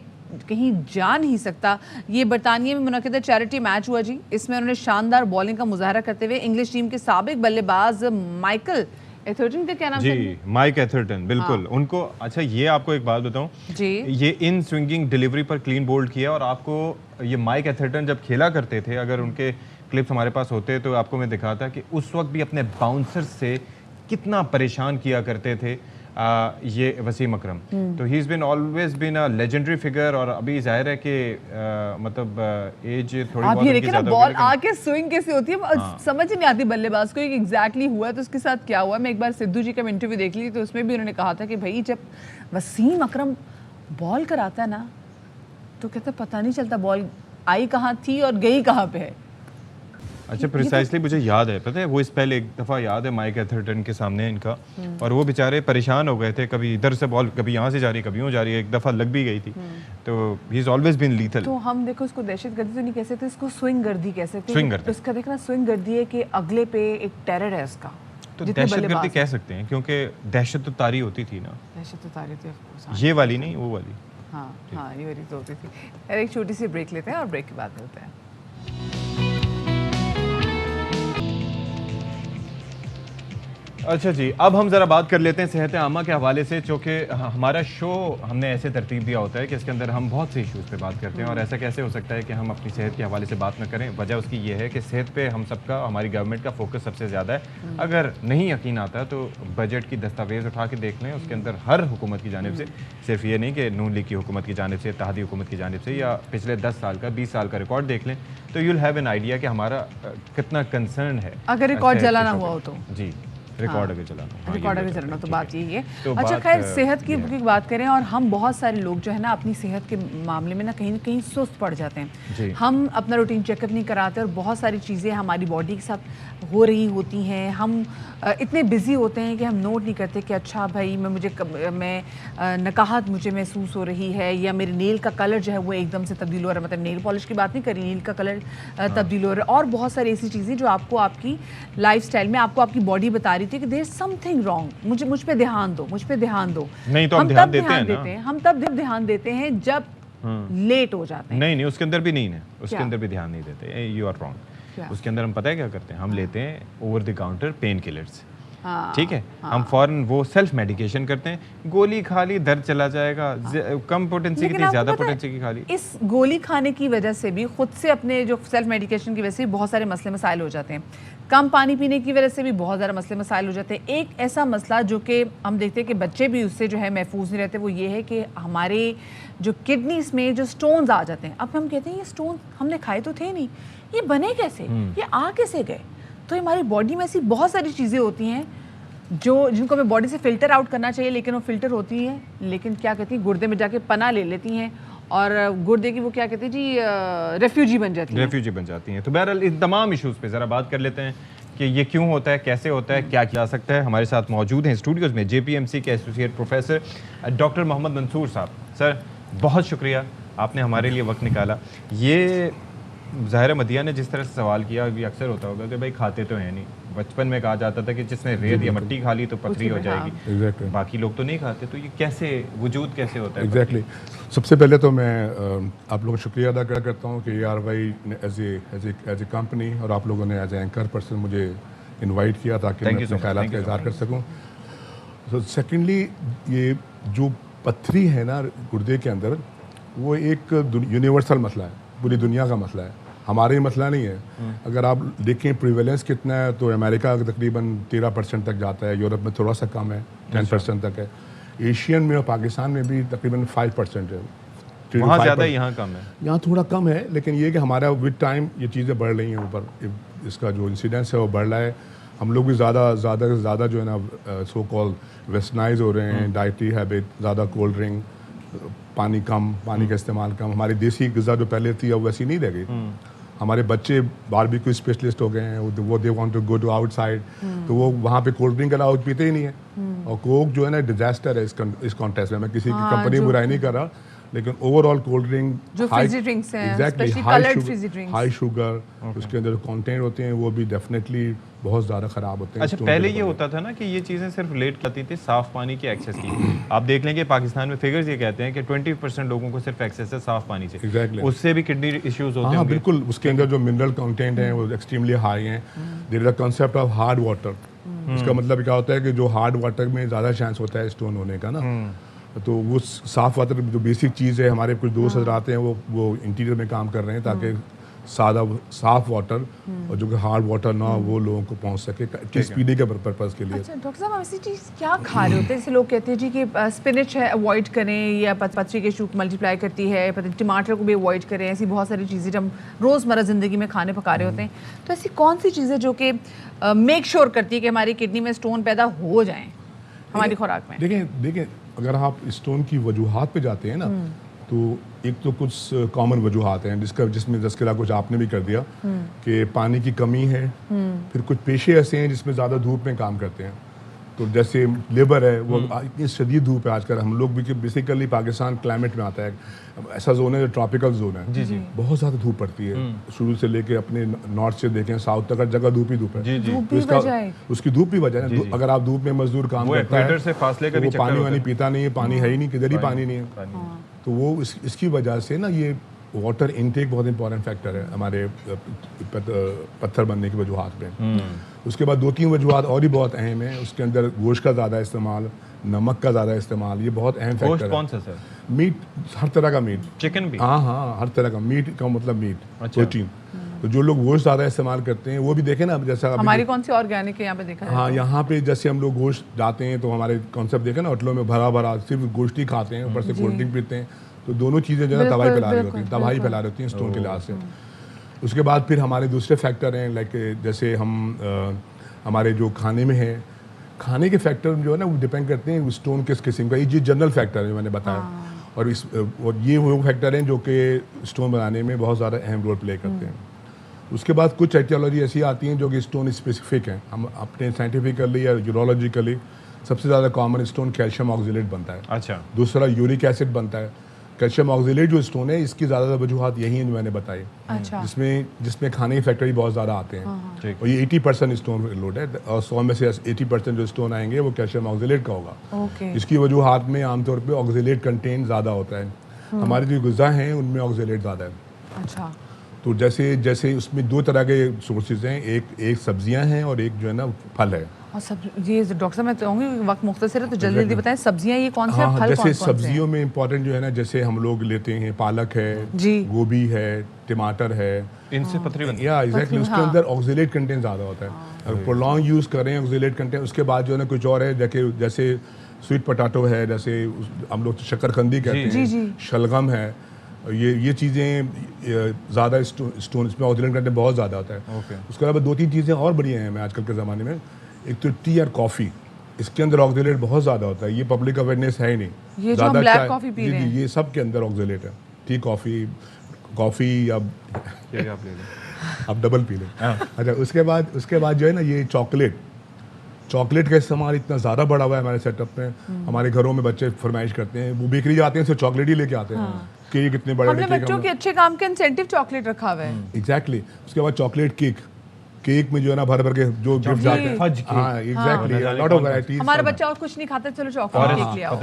कहीं जा नहीं सकता। ये बरतानिया में मुनक़िद चैरिटी मैच हुआ जी, इसमें उन्होंने शानदार बॉलिंग का मुजाहरा करते हुए इंग्लिश टीम के साबिक बल्लेबाज माइकल एथरटन का क्या नाम जी, माइक एथरटन, बिल्कुल। उनको अच्छा ये आपको एक बात बताऊं जी, ये इन स्विंगिंग डिलीवरी पर क्लीन बोल्ड किया, और आपको ये माइक एथरटन जब खेला करते थे, अगर उनके क्लिप्स हमारे पास होते तो आपको मैं दिखाता कि उस वक्त भी अपने बाउंसर से कितना परेशान किया करते थे ये वसीम अकरम। तो he is been always been a legendary figure, और अभी जाहिर है कि मतलब एज थोड़ी आप बहुत ये देखिए ना, उनकी बॉल ज़्यादा होगी, आके स्विंग कैसे होती है, समझ ही नहीं आती बल्लेबाज को एग्जैक्टली हुआ है तो उसके साथ क्या हुआ। मैं एक बार सिद्धू जी का इंटरव्यू देख ली तो उसमें भी उन्होंने कहा था कि भाई जब वसीम अकरम बॉल कराता है ना तो कहते पता नहीं चलता बॉल आई कहाँ थी और गई कहाँ पे है। अच्छा प्रिसाइसली मुझे याद है, पता है वो इस पहले एक दफ़ा याद है माइक एथरटन के सामने इनका, और वो बेचारे परेशान हो गए थे, कभी इधर से बॉल कभी यहाँ से जा रही कभी यूँ जा रही है, एक दफ़ा लग भी गई थी। तो he is always been lethal. तो हम देखो इसको दहशतगर्दी तो नहीं कह सकते, इसको स्विंग गर्दी कह सकते हैं। स्विंग गर्दी। इसका देखना स्विंग गर्दी है कि अगले पे एक टेरर है इसका। तो जितने दहशतगर्दी बल्लेबाज कह सकते हैं क्योंकि दहशत तो तारी होती थी ना, दहशत तो तारी थी of course, हाँ। ये वाली नहीं वो वाली। हाँ हाँ ये वाली तो होती थी। यार एक छोटी सी ब्रेक लेते हैं और ब्रेक के बाद मिलते हैं। अच्छा जी, अब हम ज़रा बात कर लेते हैं सेहत आमा के हवाले से, चूँकि हमारा शो हमने ऐसे तरतीब दिया होता है कि इसके अंदर हम बहुत से इश्यूज़ पे बात करते हैं, और ऐसा कैसे हो सकता है कि हम अपनी सेहत के हवाले से बात न करें। वजह उसकी ये है कि सेहत पे हम सबका, हमारी गवर्नमेंट का फोकस सबसे ज़्यादा है। अगर नहीं यकीन आता तो बजट की दस्तावेज़ उठा के देख लें, उसके अंदर हर हुकूमत की जानिब से, सिर्फ ये नहीं कि नून लीग की हुकूमत की जानिब से, इत्तेहादी हुकूमत की जानिब से, या पिछले 10 साल का 20 साल का रिकॉर्ड देख लें तो यूल हैव एन आइडिया कि हमारा कितना कंसर्न है। अगर रिकॉर्ड सेहत जला के ना शो हुआ पे। हो तो जी रिकॉर्ड अगर चलाना, हाँ, रिकॉर्ड ये अगर भी चलाना तो ठीक बात यही है। तो अच्छा बात, खैर सेहत ये की है। बात करें, और हम बहुत सारे लोग जो है ना अपनी सेहत के मामले में ना कहीं सुस्त पड़ जाते जी। हैं। हम अपना रूटीन चेकअप नहीं कराते और बहुत सारी चीज़ें हमारी बॉडी के साथ हो रही होती हैं। हम इतने बिजी होते हैं कि हम नोट नहीं करते कि अच्छा भाई मैं नकाहत मुझे महसूस हो रही है, या मेरे नेल का कलर जो है वो एकदम से तब्दील हो रहा है। मतलब नेल पॉलिश की बात नहीं करी, नेल का कलर तब्दील हो रहा है, और बहुत सारी ऐसी चीज़ें जो आपको आपकी लाइफस्टाइल में आपको आपकी बॉडी बता रही थी कि देयर इज समथिंग रॉन्ग, मुझ पे ध्यान दो, मुझ पे ध्यान दो। नहीं तो हम तब ध्यान देते हैं ना। हम तब ध्यान देते हैं जब लेट हो जाते हैं। नहीं उसके अंदर भी नहीं है, उसके क्या? अंदर भी ध्यान नहीं देते, यू आर क्या? रॉन्ग। उसके अंदर हम पता है क्या करते हैं, हम लेते हैं over the counter pain killers. हाँ, ठीक है, हम फौरन वो सेल्फ मेडिकेशन करते हैं, गोली खा ली दर्द चला जाएगा, कम पोटेंसी की लेकिन थी आपको ज्यादा पता है, पोटेंसी की खा ली। इस गोली खाने की वजह से भी, खुद से अपने जो सेल्फ मेडिकेशन की वजह से भी बहुत सारे मसले मसाइल हो जाते हैं। कम पानी पीने की वजह से भी बहुत ज़्यादा मसले मसाइल हो जाते हैं। एक ऐसा मसला जो कि हम देखते हैं कि बच्चे भी उससे जो है महफूज नहीं रहते, वो ये है कि हमारे जो किडनीज में जो स्टोन्स आ जाते हैं। अब हम कहते हैं ये स्टोन हमने खाए तो थे नहीं, ये बने कैसे, ये आ कैसे गए। तो हमारी बॉडी में ऐसी बहुत सारी चीज़ें होती हैं जिनको हमें बॉडी से फ़िल्टर आउट करना चाहिए, लेकिन वो फ़िल्टर होती हैं, लेकिन क्या कहती हैं गुर्दे में जाके पनाह ले लेती हैं, और गुर्दे की वो क्या कहते हैं जी रेफ्यूजी बन जाती है। रेफ्यूजी बन जाती हैं। तो बहरहाल इन तमाम इशूज़ पे ज़रा बात कर लेते हैं कि ये क्यों होता है, कैसे होता है, क्या किया जा सकता है। हमारे साथ मौजूद हैं स्टूडियोज़ में JPMC के associate professor doctor Mohammad Mansoor साहब। सर बहुत शुक्रिया, आपने हमारे लिए वक्त निकाला। ये ज़ाहिर मदिया ने जिस तरह से सवाल किया, अभी अक्सर होता होगा कि भाई खाते तो हैं नहीं। बचपन में कहा जाता था कि जिसने रेत या मिट्टी खा ली तो पथरी हो जाएगी, एग्जैक्टली बाकी लोग तो नहीं खाते। तो ये कैसे वजूद कैसे होता है? एग्जैक्टली सबसे पहले तो मैं आप लोगों का शुक्रिया अदा करता हूँ कि ARY ने एज ए कंपनी और आप लोगों ने एज ए एंकर पर्सन मुझे इनवाइट किया ताकि मैं अपने ख्यालात का इज़हार कर सकूँ। तो सेकेंडली ये जो पथरी है ना गुर्दे के अंदर, वो एक यूनिवर्सल मसला है, पूरी दुनिया का मसला है, हमारा ही मसला नहीं है। अगर आप देखें प्रिवेलेंस कितना है तो अमेरिका तकरीबन 13% तक जाता है, यूरोप में थोड़ा सा कम है, 10% तक है, एशियन में और पाकिस्तान में भी तकरीबन 5% है। वहाँ ज़्यादा, यहाँ कम है। यहाँ थोड़ा कम है, लेकिन ये कि हमारा विद टाइम ये चीज़ें बढ़ रही हैं, ऊपर इसका जो इंसिडेंस है वो बढ़ रहा है। हम लोग भी ज़्यादा से ज़्यादा जो है ना सो कॉल वेस्टर्नाइज हो रहे हैं, डाइटरी हैबिट, ज़्यादा कोल्ड ड्रिंक, पानी कम, पानी का इस्तेमाल कम। हमारी देसी ग़िज़ा जो पहले थी अब वैसी नहीं रह गई। हमारे बच्चे बारबेक्यू स्पेशलिस्ट हो गए हैं, वो they want to go to outside, तो वो वहाँ पे कोल्ड ड्रिंक अलाउ पीते ही नहीं है। और कोक जो है ना डिजास्टर है इस कॉन्टेस्ट में। मैं किसी की कंपनी बुराई नहीं कर रहा, लेकिन ओवरऑल कोल्ड ड्रिंक जो फिजी ड्रिंक्स हैं, specially coloured Fiji drinks, high sugar, उसके अंदर जो कंटेंट होते हैं वो भी डेफिनेटली बहुत ज़्यादा ख़राब होते हैं। अच्छा पहले ये होता था ना कि ये चीज़ें सिर्फ रिलेट करती थी साफ़ पानी की एक्सेस की। आप देख लें कि पाकिस्तान में फिगर्स ये कहते हैं कि 20% लोगों को सिर्फ एक्सेस है साफ़ पानी से। Exactly. उससे भी किडनी इश्यूज होते हैं। हाँ बिल्कुल, उसके अंदर जो मिनरल कंटेंट है वो एक्सट्रीमली हाई हैं। There is a concept of hard water. इसका मतलब क्या होता है कि जो हार्ड वाटर में ज़्यादा चांस होता है स्टोन होने का ना, तो वो साफ़ वाटर जो बेसिक चीज़ है, हमारे कुछ दोस्त हजरात हैं वो इंटीरियर में काम कर रहे हैं ताकि सादा साफ वाटर और जो कि हार्ड वाटर ना वो लोगों को पहुंच सके स्पीडी के पर्पज़ के लिए। अच्छा डॉक्टर साहब, हम ऐसी चीज़ क्या खा रहे होते हैं जैसे लोग कहते हैं जी कि स्पिनच है अवॉइड करें, या पथरी के शूट मल्टीप्लाई करती है, पता टमाटर को भी अवॉइड करें, ऐसी बहुत सारी चीज़ें जब हम रोज़मर्रा ज़िंदगी में खाने पका रहे होते हैं, तो ऐसी कौन सी चीज़ें जो कि मेक श्योर करती है कि हमारी किडनी में स्टोन पैदा हो जाएं हमारी खुराक में? देखिए अगर आप स्टोन की वजूहात पे जाते हैं ना, तो एक तो कुछ कॉमन वजूहात हैं जिसमें तज़किरा कुछ आपने भी कर दिया कि पानी की कमी है, फिर कुछ पेशे ऐसे हैं जिसमें ज़्यादा धूप में काम करते हैं, तो जैसे लेबर है वो इतनी शदीद धूप है आजकल, हम लोग भी बेसिकली पाकिस्तान क्लाइमेट में आता है, ऐसा जोन है जो ट्रॉपिकल जोन है, जी जी, बहुत ज़्यादा धूप पड़ती है, शुरू से लेके अपने नॉर्थ से देखें साउथ तक हर जगह धूप ही धूप है, तो उसकी धूप भी वजह है। अगर आप धूप में मजदूर काम करता है तो वो पानी वानी पीता नहीं है, पानी है ही नहीं, किधर ही पानी नहीं है, तो वो इसकी वजह से ना ये वाटर इनटेक बहुत इंपॉर्टेंट फैक्टर है हमारे पत्थर बनने की वजूहात पे। उसके बाद 2-3 वजूहात और भी बहुत अहम है, उसके अंदर गोश्त का ज़्यादा इस्तेमाल, नमक का ज़्यादा इस्तेमाल, ये बहुत अहम फैक्टर है। कौन सा सर? मीट, हर तरह का मीट, चिकन भी? हाँ, हर तरह का मीट का मतलब मीट, प्रोटीन। तो जो लोग गोश्त ज़्यादा इस्तेमाल करते हैं वो भी देखें ना, जैसा हमारी कौन सी ऑर्गेनिक है यहाँ पे देखा है? हाँ, यहाँ पे जैसे हम लोग गोश्त जाते हैं तो हमारे कॉन्सेप्ट देखें ना, होटलों में भरा भरा सिर्फ गोश्त ही खाते हैं, ऊपर से कोल्ड ड्रिंक पीते हैं, तो दोनों चीज़ें जो है तबाही फैला रही होती हैं, तबाही फैला रही होती हैं स्टोन के लिहाज से। उसके बाद फिर हमारे दूसरे फैक्टर हैं, लाइक जैसे हम हमारे जो खाने में है, खाने के फैक्टर जो है ना वो डिपेंड करते हैं स्टोन किस किस्म का, ये जनरल फैक्टर है जो मैंने बताया, और ये वो फैक्टर हैं जो कि स्टोन बनाने में बहुत ज़्यादा अहम रोल प्ले करते हैं। उसके बाद कुछ एटियोलॉजी ऐसी आती हैं जो कि स्टोन स्पेसिफिक हैं, हम अपने साइंटिफिकली या यूरोलॉजिकली सबसे ज़्यादा कॉमन स्टोन कैल्शियम ऑक्सीलेट बनता है। अच्छा। दूसरा यूरिक एसिड बनता है। कैल्शियम ऑक्सीलेट जो स्टोन है इसकी ज़्यादा वजूहात यही हैं जो मैंने बताई। अच्छा। जिसमें खाने की फैक्टरी बहुत ज़्यादा आते हैं, और ये 80% स्टोन लोड है, और 100 में से 80% जो स्टोन आएंगे वो कैल्शियम ऑक्सीलेट का होगा। इसकी वजूहात में आमतौर पर ऑक्सीलेट कंटेंट ज़्यादा होता है, हमारी जो ग़िज़ा हैं उनमें ऑक्सीलेट ज़्यादा है। अच्छा। तो जैसे उसमें 2 तरह के सोर्सेज हैं, एक सब्जियां हैं और एक जो है ना फल है। और सब ये डॉक्टर साहब मैं तो कहूँगी वक्त मुख्तसर है तो जल्दी जल्दी बताएं, सब्जियां ये कौन सी है, फल जैसे कौन से सब्जियों में इंपॉर्टेंट जो है ना, जैसे हम लोग लेते हैं पालक है, गोभी है, टमाटर है, इनसे पथरी बनती है। या एग्जैक्टली, उसके अंदर ऑक्सीलेट कंटेंट ज़्यादा होता है। अगर प्रोलॉन्ग यूज़ करें ऑक्सीलेट कंटेंट, उसके बाद जो है ना कुछ और है, जैसे स्वीट पोटैटो है, जैसे हम लोग शक्करकंदी कहते हैं, शलगम है, ये चीज़ें ज़्यादा स्टोन इसमें ऑक्सीलेट कंटेंट बहुत ज़्यादा होता है। उसके अलावा 2-3 चीज़ें और बड़ी हैं आजकल के ज़माने में, एक तो टी और कॉफ़ी, इसके अंदर ऑक्सीलेट बहुत ज़्यादा होता है, ये पब्लिक अवेयरनेस है ही नहीं। ये जो हम ब्लैक कॉफ़ी पी रहे हैं, ये सब के अंदर ऑक्सीलेट है। टी, कॉफ़ी अब डबल पी लें। अच्छा, उसके बाद जो है ना ये चॉकलेट का इस्तेमाल इतना ज़्यादा बढ़ा हुआ है हमारे सेटअप में, हमारे घरों में बच्चे फरमाइश करते हैं, वो बेकरी जाते हैं सिर्फ चॉकलेट ही लेके आते हैं, केक इतने बड़े हमने बच्चों के अच्छे काम के इंसेंटिव चॉकलेट रखा हुआ है। एग्जैक्टली। उसके बाद चॉकलेट केक में जो है ना भर के जो गिफ्ट जाते हैं, हाँ एग्जैक्टली, लॉट ऑफ वैरायटीज। हमारा बच्चा और कुछ नहीं खाता, चलो चॉकलेट केक ले आओ।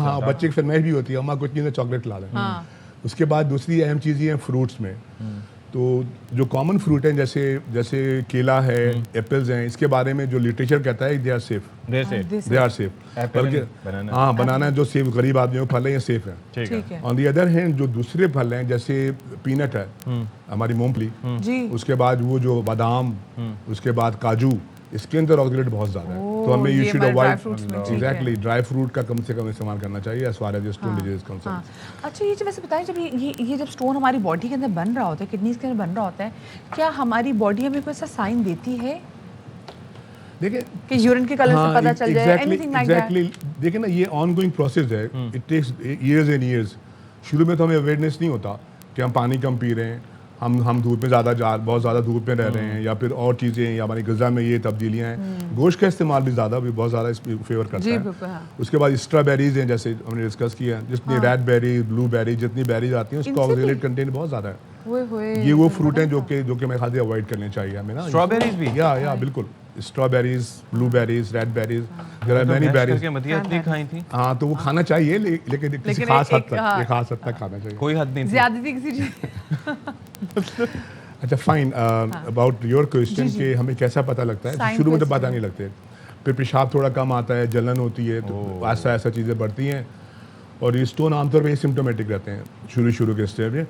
हाँ, बच्चे की फरमाइश भी होती है, अम्मा कुछ नहीं, चॉकलेट ला लें। उसके बाद दूसरी अहम चीज़ ये है फ्रूट्स में, तो जो कॉमन फ्रूट हैं जैसे केला है, एप्पल्स हैं, इसके बारे में जो लिटरेचर कहता है दे आर सेफ, बल्कि हाँ, बनाना जो सेफ गरीब आदमियों को फल है ये सेफ है। ऑन दी अदर हैंड जो दूसरे फल हैं जैसे पीनट है, हमारी मूंगफली, उसके बाद वो जो बादाम, उसके बाद काजू, इसके अंदर ऑक्सीलेट बहुत ज़्यादा है, तो हमें you should avoid exactly dry fruit का कम से कम इस्तेमाल करना चाहिए as far as stone disease concern. अच्छा, ये जो वैसे बताएं, जब ये जब स्टोन हमारी बॉडी के अंदर बन रहा होता है, किडनीज के अंदर बन रहा होता है, क्या हमारी बॉडी हमें कोई ऐसा साइन देती है? देखिए कि यूरिन के कलर से पता चल जाए, एनीथिंग लाइक दैट? देखिए ना, ये ऑनगोइंग प्रोसेस है, it takes years and years. शुरू में तो हमें अवेयरनेस नहीं होता कि हम पानी कम पी रहे हैं, हम धूप में बहुत ज़्यादा धूप में रह रहे हैं, या फिर और चीज़ें, या हमारी ग़िज़ा में ये तब्दीलियाँ हैं। गोश्त का इस्तेमाल भी बहुत ज़्यादा इस फेवर करता है। हाँ। उसके बाद स्ट्रॉबेरीज हैं, जैसे हमने डिस्कस किया, जितनी रेड बेरी, ब्लू बेरी, जितनी बेरीज आती हैं उसका ऑक्सीलेट कंटेंट बहुत ज़्यादा है। ये वो फ्रूट हैं जो कि मैं खाते अवॉइड करने चाहिए हमें ना। स्ट्रॉबेरीज भी? या बिल्कुल, strawberries, blue berries, red berries, many berries खाई थी। हाँ, तो वो खाना चाहिए, लेकिन किसी खास हद तक खाना चाहिए, कोई हद नहीं, ज़्यादती किसी चीज़। अच्छा, फाइन। अबाउट योर क्वेश्चन कि हमें कैसा पता लगता है, शुरू में तो पता नहीं लगते, फिर पेशाब थोड़ा कम आता है, जलन होती है, तो ऐसा चीज़ें बढ़ती हैं, और ये स्टोन आमतौर पर सिम्टोमेटिक रहते हैं शुरू के स्टेज में।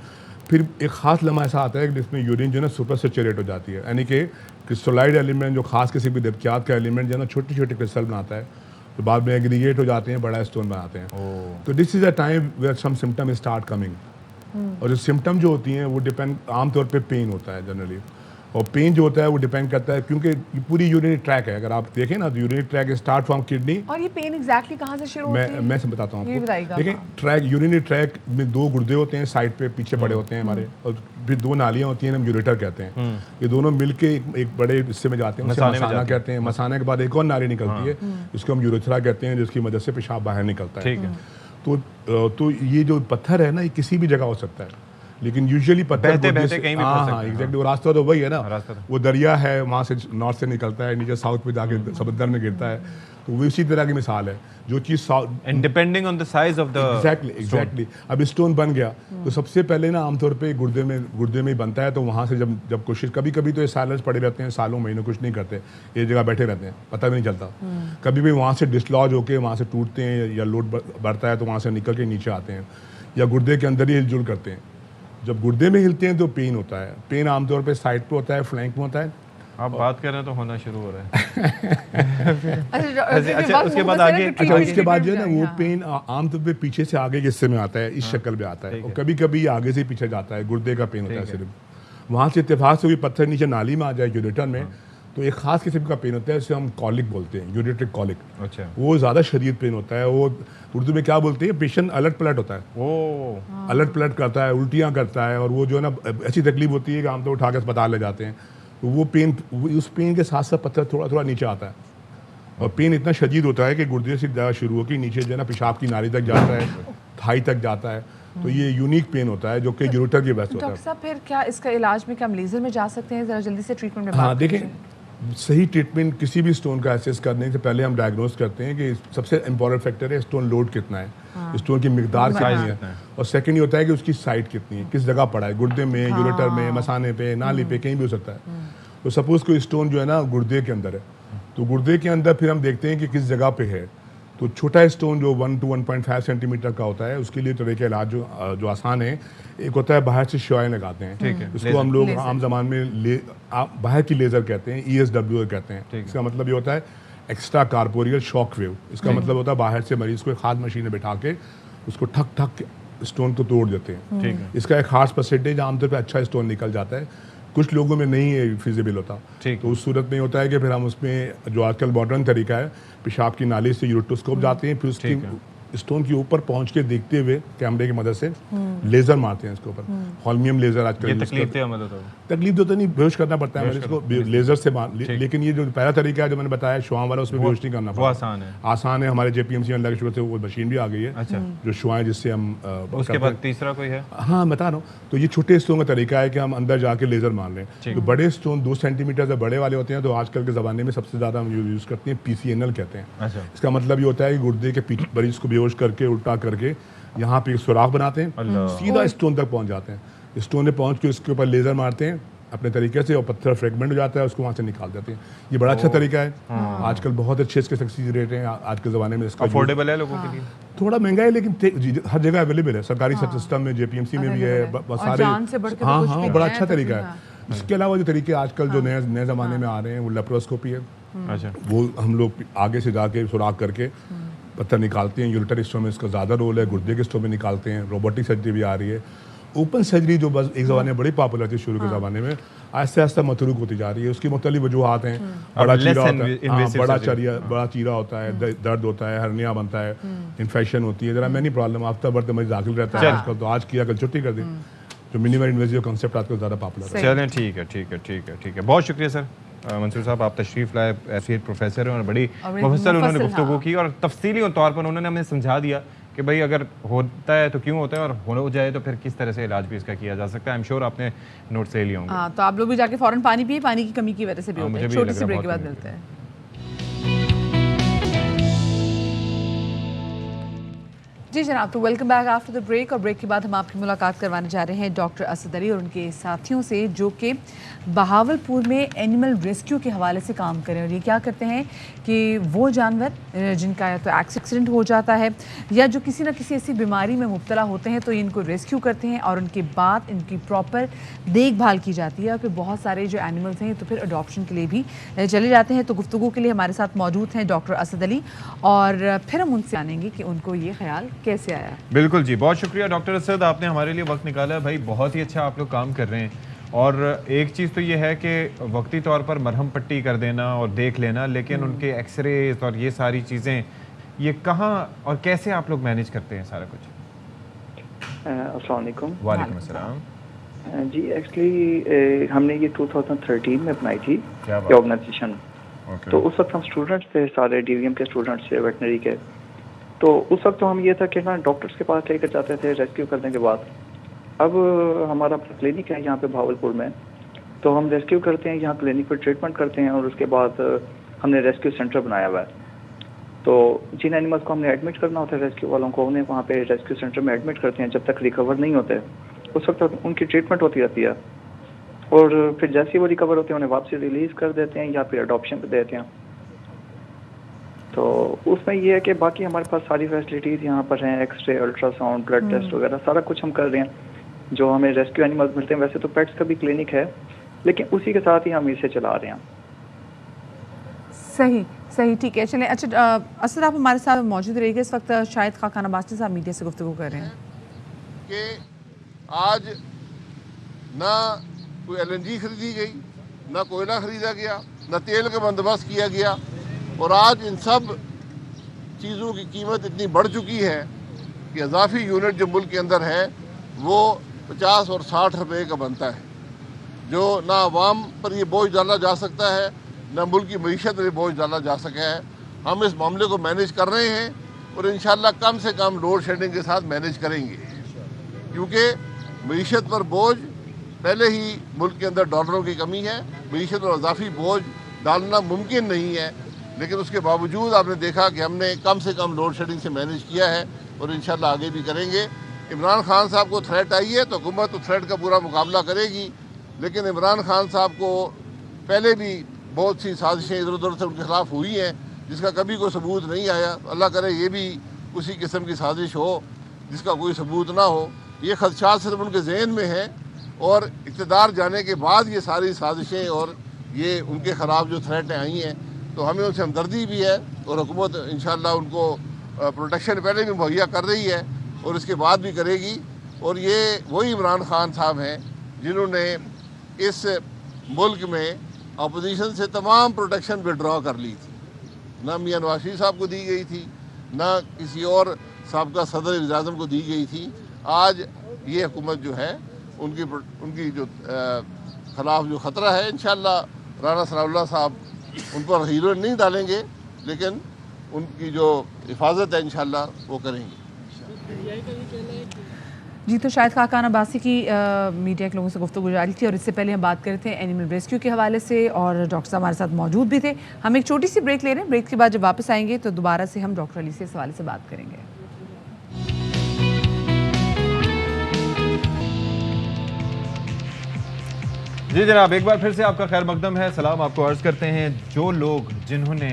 फिर एक ख़ास लम्हा ऐसा आता है कि जिसमें यूरिन जो है ना सुपर सेचुरेट हो जाती है, यानी कि क्रिस्टलाइड एलिमेंट जो खास किसी भी दबकियात का एलिमेंट जो है ना छोटे छोटे क्रिस्टल बनाता है, तो बाद में एग्रीगेट हो जाते हैं, बड़ा स्टोन बनाते हैं। तो this is a time where some symptom start coming. और जो सिम्टम जो होती हैं वो डिपेंड, आमतौर पे पेन होता है जनरली, और पेन जो होता है वो डिपेंड करता है क्योंकि ये पूरी यूरिनरी ट्रैक है, अगर आप देखें ना तो urinary track start from kidney. और ये पेन एग्जैक्टली कहाँ से शुरू होती है? मैं बताता हूँ ये बताइएगा। आपको। देखिए ट्रैक, यूरिनरी ट्रैक में 2 गुर्दे होते हैं साइड पे पीछे पड़े होते हैं हमारे, और फिर 2 नालियाँ होती हैं, हम यूरेटर कहते हैं। ये दोनों मिलके एक बड़े हिस्से में जाते हैं, उसे मसाना कहते हैं। मसाने के बाद एक और नाली निकलती है जिसको हम यूरेथ्रा कहते हैं, जिसकी मदद से पेशाब बाहर निकलता है। तो ये जो पत्थर है ना, ये किसी भी जगह हो सकता है, लेकिन यूजुअली पत्थर बहते कहीं भी फंस सकते हैं। एग्जैक्टली, वो रास्ता तो वही है ना, वो दरिया है, वहाँ से नॉर्थ से निकलता है, नीचे साउथ पे जाके समंदर में गिरता है, तो वो इसी तरह की मिसाल है। जो चीज़ and depending on the size of the exactly अब स्टोन बन गया तो सबसे पहले ना आमतौर पे गुर्दे में ही बनता है, तो वहाँ से जब कोशिश, कभी कभी तो ये साइलेंस पड़े रहते हैं, सालों महीनों कुछ नहीं करते, ये जगह बैठे रहते हैं, पता भी नहीं चलता। कभी भी वहाँ से डिसलॉज होके वहाँ से टूटते हैं, या लोड बढ़ता है तो वहाँ से निकल के नीचे आते हैं, या गुर्दे के अंदर ही हिलजुल करते हैं। जब गुर्दे में हिलते हैं तो पेन होता है। पेन आमतौर पे साइड पे होता है, फ्लैंक में होता है। आप बात कर रहे हैं तो होना शुरू हो रहा है। अच्छा, उसके बाद आगे, अच्छा उसके बाद जो है ना वो पेन आमतौर पे पीछे से आगे के हिस्से में आता है, इस शक्ल में आता है, और कभी कभी आगे से पीछे जाता है, गुर्दे का पेन होता है सिर्फ। वहाँ से इत्तेफाक से कोई पत्थर नीचे नाली में आ जाए यूरेटर में, तो एक खास किस्म का पेन होता है, जिसे हम कॉलिक बोलते हैं, यूरेट्रिक कॉलिक। अच्छा, वो ज़्यादा शदीद पेन होता है, वो उर्दू में क्या बोलते हैं, पेशेंट अलट पलट होता है, वो अलट पलट करता है, उल्टियाँ करता है, और वो जो है ना ऐसी तकलीफ होती है कि आमतौर उठा के अस्पताल ले जाते हैं। तो वो पेन, उस पेन के साथ साथ पत्थर थोड़ा थोड़ा नीचे आता है, और पेन इतना शदीद होता है कि गुर्दे से ज़्यादा शुरू होकर नीचे जो है ना पेशाब की नाली तक जाता है, थाई तक जाता है। तो ये यूनिक पेन होता है जो कि यूरेटर की वजह से होता है। डॉक्टर साहब, फिर क्या इसका इलाज में, क्या हम लेजर में जा सकते हैं? जरा जल्दी से ट्रीटमेंट में हाँ बात देखें, कीजिए। सही ट्रीटमेंट किसी भी स्टोन का एसेस करने से पहले हम डायग्नोस करते हैं कि सबसे इंपॉर्टेंट फैक्टर है स्टोन लोड कितना है, स्टोन की मिकदार कितनी है, और सेकंड ये होता है कि उसकी साइट कितनी है, किस जगह पड़ा है, गुर्दे में, यूरेटर में, मसाने पे, नाली पे, कहीं भी हो सकता है। तो सपोज कोई स्टोन जो है ना गुर्दे के अंदर है, तो गुर्दे के अंदर फिर हम देखते हैं कि किस जगह पे है। तो छोटा स्टोन जो 1 to 1.5 सेंटीमीटर का होता है, उसके लिए तरह के इलाज जो आसान है, एक होता है बाहर से शुआएं लगाते हैं, ठीक है, उसको हम लोग आम जबान में बाहर की लेज़र कहते हैं, ESW कहते हैं। इसका मतलब ये होता है एक्स्ट्रा कार्पोरियल शॉक वेव। इसका मतलब होता है बाहर से मरीज को एक खास मशीन में बैठा के उसको ठक ठक स्टोन को तोड़ देते हैं। इसका एक खास परसेंटेज आमतौर पर अच्छा स्टोन निकल जाता है, कुछ लोगों में नहीं है फिजिबल होता। तो उस सूरत में होता है कि फिर हम उसमें जो आजकल मॉडर्न तरीका है, पेशाब की नाली से यूरोटोस्कोप जाते हैं, फिर उसकी स्टोन के ऊपर पहुंच के देखते हुए कैमरे की मदद से लेजर मारते हैं इसके ऊपर, होल्मियम लेजर आजकल। तकलीफ तो नहीं, बेहोश करना पड़ता है इसको लेजर से लेकिन ये जो पहला तरीका है जो मैंने बताया शुआओं वाला, उसमें बेहोश नहीं करना पड़ता, आसान है। हमारे JPMC में शुरू से वो मशीन भी आ गई है जो शुआएं जिससे हम। उसके बाद तीसरा कोई है? हाँ बता रहा हूँ। तो ये छोटे स्टोन का तरीका है कि हम अंदर जाके लेजर मार लें। तो बड़े स्टोन 2 सेंटीमीटर से बड़े वाले होते हैं, तो आजकल के ज़माने में सबसे ज़्यादा हम यूज़ करते हैं PCNL कहते हैं। इसका मतलब ये होता है कि गुर्दे के मरीज को बेहोश करके उल्टा करके यहाँ पे एक सुराख बनाते हैं, सीधा स्टोन तक पहुँच जाते हैं। स्टोन में पहुँच के उसके ऊपर लेज़र मारते हैं अपने तरीके से, और पत्थर फ्रेगमेंट हो जाता है, उसको वहाँ से निकाल देते हैं। ये बड़ा अच्छा तरीका है। आजकल बहुत अच्छे इसके सक्सेस रेट हैं आज के ज़माने में। इसका अफोर्डेबल है लोगों के लिए, थोड़ा महंगा है लेकिन हर जगह अवेलेबल है, सरकारी सिस्टम में, JPMC में भी है, सारे। हाँ, बड़ा अच्छा तरीका है। इसके अलावा जो तरीके आजकल जो नए ज़माने में आ रहे हैं वो लेप्रोस्कोपी है। वो हम लोग आगे से जाके सुराख करके पत्थर निकालते हैं। यूरेटर स्टोन में इसका ज़्यादा रोल है, गुर्दे के स्टोन में निकालते हैं। रोबोटिक सर्जरी भी आ रही है। ओपन सर्जरी जो बस एक ज़माने में बड़ी पॉपुलर थी शुरू के ज़माने में, आहिस्ता आहिस्ता मतरूक होती जा रही है। उसकी मुख्तलिफ वजूहात हैं। बड़ा चीरा होता है, बड़ा चीरा होता है, दर्द होता है, हर्निया बनता है, इन्फेक्शन होती है, जरा मैनी प्रॉब्लम आफ्टर बर्थ मरीज दाखिल रहता है आजकल। तो आज किया कल छुट्टी कर दी। जो मिनिमल इन्वेजिव कॉन्सेप्ट आजकल ज़्यादा पॉपुलर है। चलें, ठीक है। बहुत शुक्रिया सर मंसूर साहब, आप तशरीफ़ लाए, एसोसिएट प्रोफेसर हैं और बड़ी मुफस्सल उन्होंने गुफ्तगू की और तफसीली तौर पर उन्होंने हमें समझा दिया कि भाई अगर होता है तो क्यों होता है, और हो जाए तो फिर किस तरह से इलाज भी इसका किया जा सकता है। आई एम श्योर आपने नोट्स ले लिए होंगे। हाँ, तो आप लोग भी जाके फ़ौरन पानी पिए, पानी की कमी की वजह से भी होता है। छोटी सी ब्रेक के बाद मिलते हैं। जी जनाब, तो welcome back after the break. और ब्रेक के बाद हम आपकी मुलाकात करवाने जा रहे हैं डॉक्टर असद अली और उनके साथियों से, जो कि बहावलपुर में एनिमल रेस्क्यू के हवाले से काम करें। और ये क्या करते हैं कि वो जानवर जिनका या तो एक्सीडेंट हो जाता है या जो किसी न किसी ऐसी बीमारी में मुब्तला होते हैं, तो इनको रेस्क्यू करते हैं और उनके बाद इनकी प्रॉपर देखभाल की जाती है। और फिर बहुत सारे जो एनिमल्स हैं तो फिर अडॉप्शन के लिए भी चले जाते हैं। तो गुफ्तगू के लिए हमारे साथ मौजूद हैं डॉक्टर असद अली, और फिर हम उनसे जानेंगे कि उनको ये ख्याल कैसे आया। बिल्कुल जी, बहुत शुक्रिया डॉक्टर असद, आपने हमारे लिए वक्त निकाला है। भाई बहुत ही अच्छा आप लोग काम कर रहे हैं। और एक चीज़ तो ये है कि वक्ती तौर पर मरहम पट्टी कर देना और देख लेना, लेकिन उनके एक्सरेज और ये सारी चीज़ें, ये कहाँ और कैसे आप लोग मैनेज करते हैं सारा कुछ? अस्सलाम वालेकुम। वालेकुम अस्सलाम। जी एक्चुअली हमने ये 2013 में बनाई थी ये ऑर्गेनाइजेशन। तो उस वक्त हम स्टूडेंट्स थे, सारे DVM के स्टूडेंट्स थे, वेटनरी के। तो उस वक्त तो हम ये था कि ना डॉक्टर्स के पास लेकर जाते थे रेस्क्यू करने के बाद। अब हमारा क्लिनिक है यहाँ पे भावलपुर में, तो हम रेस्क्यू करते हैं, यहाँ क्लिनिक पर ट्रीटमेंट करते हैं और उसके बाद हमने रेस्क्यू सेंटर बनाया हुआ है। तो जिन एनिमल्स को हमने एडमिट करना होता है, रेस्क्यू वालों को, उन्हें वहाँ पे रेस्क्यू सेंटर में एडमिट करते हैं। जब तक रिकवर नहीं होते उस वक्त तक उनकी ट्रीटमेंट होती रहती है, और फिर जैसे ही वो रिकवर होते हैं उन्हें वापसी रिलीज़ कर देते हैं या फिर अडॉप्शन पे देते हैं। तो उसमें ये है कि बाकी हमारे पास सारी फैसिलिटीज़ यहाँ पर हैं, एक्सरे, अल्ट्रासाउंड, ब्लड टेस्ट वगैरह सारा कुछ हम कर रहे हैं जो हमें रेस्क्यू एनिमल्स मिलते हैं। वैसे तो पेट्स का भी क्लिनिक है, लेकिन उसी के साथ ही हम इसे चला रहे हैं। सही सही, ठीक है, चलें। अच्छा असद, आप हमारे साथ मौजूद रहिएगा। इस वक्त शाहिद खाकान अब्बासी साहब मीडिया से गुफ्तगू कर रहे हैं कि आज ना कोई LNG खरीदी गई, ना कोयला खरीदा गया, ना तेल का बंदोबस्त किया गया, और आज इन सब चीज़ों की कीमत इतनी बढ़ चुकी है कि इजाफी यूनिट जो मुल्क के अंदर है वो 50 और 60 रुपए का बनता है, जो ना आवाम पर ये बोझ डाला जा सकता है, ना मुल्क की मईशत में बोझ डाला जा सका है। हम इस मामले को मैनेज कर रहे हैं और इंशाल्लाह कम से कम लोड शेडिंग के साथ मैनेज करेंगे, क्योंकि मईशत पर बोझ पहले ही मुल्क के अंदर डॉलरों की कमी है। मईशत पर इजाफी बोझ डालना मुमकिन नहीं है, लेकिन उसके बावजूद आपने देखा कि हमने कम से कम लोड शेडिंग से मैनेज किया है और इंशाल्लाह आगे भी करेंगे। इमरान खान साहब को थ्रेट आई है तो हुकूमत तो थ्रेट का पूरा मुकाबला करेगी, लेकिन इमरान खान साहब को पहले भी बहुत सी साजिशें इधर उधर से उनके खिलाफ हुई हैं जिसका कभी कोई सबूत नहीं आया। अल्लाह करे ये भी उसी किस्म की साजिश हो जिसका कोई सबूत ना हो। ये खदशात सिर्फ उनके जहन में है और इक़्तिदार जाने के बाद ये सारी साजिशें और ये उनके ख़िलाफ़ जो थ्रेटें आई हैं, तो हमें उनसे हमदर्दी भी है और हुकूमत इंशाअल्लाह उनको प्रोटेक्शन पहले भी मुहैया कर रही है और इसके बाद भी करेगी। और ये वही इमरान खान साहब हैं जिन्होंने इस मुल्क में अपोजिशन से तमाम प्रोटेक्शन विड्रॉ कर ली थी, ना मियां नवाज शरीफ साहब को दी गई थी, ना किसी और साबका सदर वज़ीर-ए-आज़म को दी गई थी। आज ये हुकूमत जो है उनकी जो खिलाफ जो ख़तरा है, इंशाअल्लाह राना सनाउल्लाह साहब उन पर हीरो नहीं डालेंगे, लेकिन उनकी जो हिफाजत है इंशाअल्लाह वो करेंगे। जी, तो शायद खाकान अब्बासी की मीडिया के लोगों से गुफ्तगू जारी थी। और इससे पहले हम बात कर रहे थे एनिमल रेस्क्यू के हवाले से और डॉक्टर साहब हमारे साथ मौजूद भी थे। हम एक छोटी सी ब्रेक ले रहे हैं। ब्रेक के बाद जब वापस आएंगे तो दोबारा से हम डॉक्टर अली से इस हवाले से बात करेंगे। जी जनाब, एक बार फिर से आपका खैर मकदम है, सलाम आपको अर्ज़ करते हैं। जो लोग जिन्होंने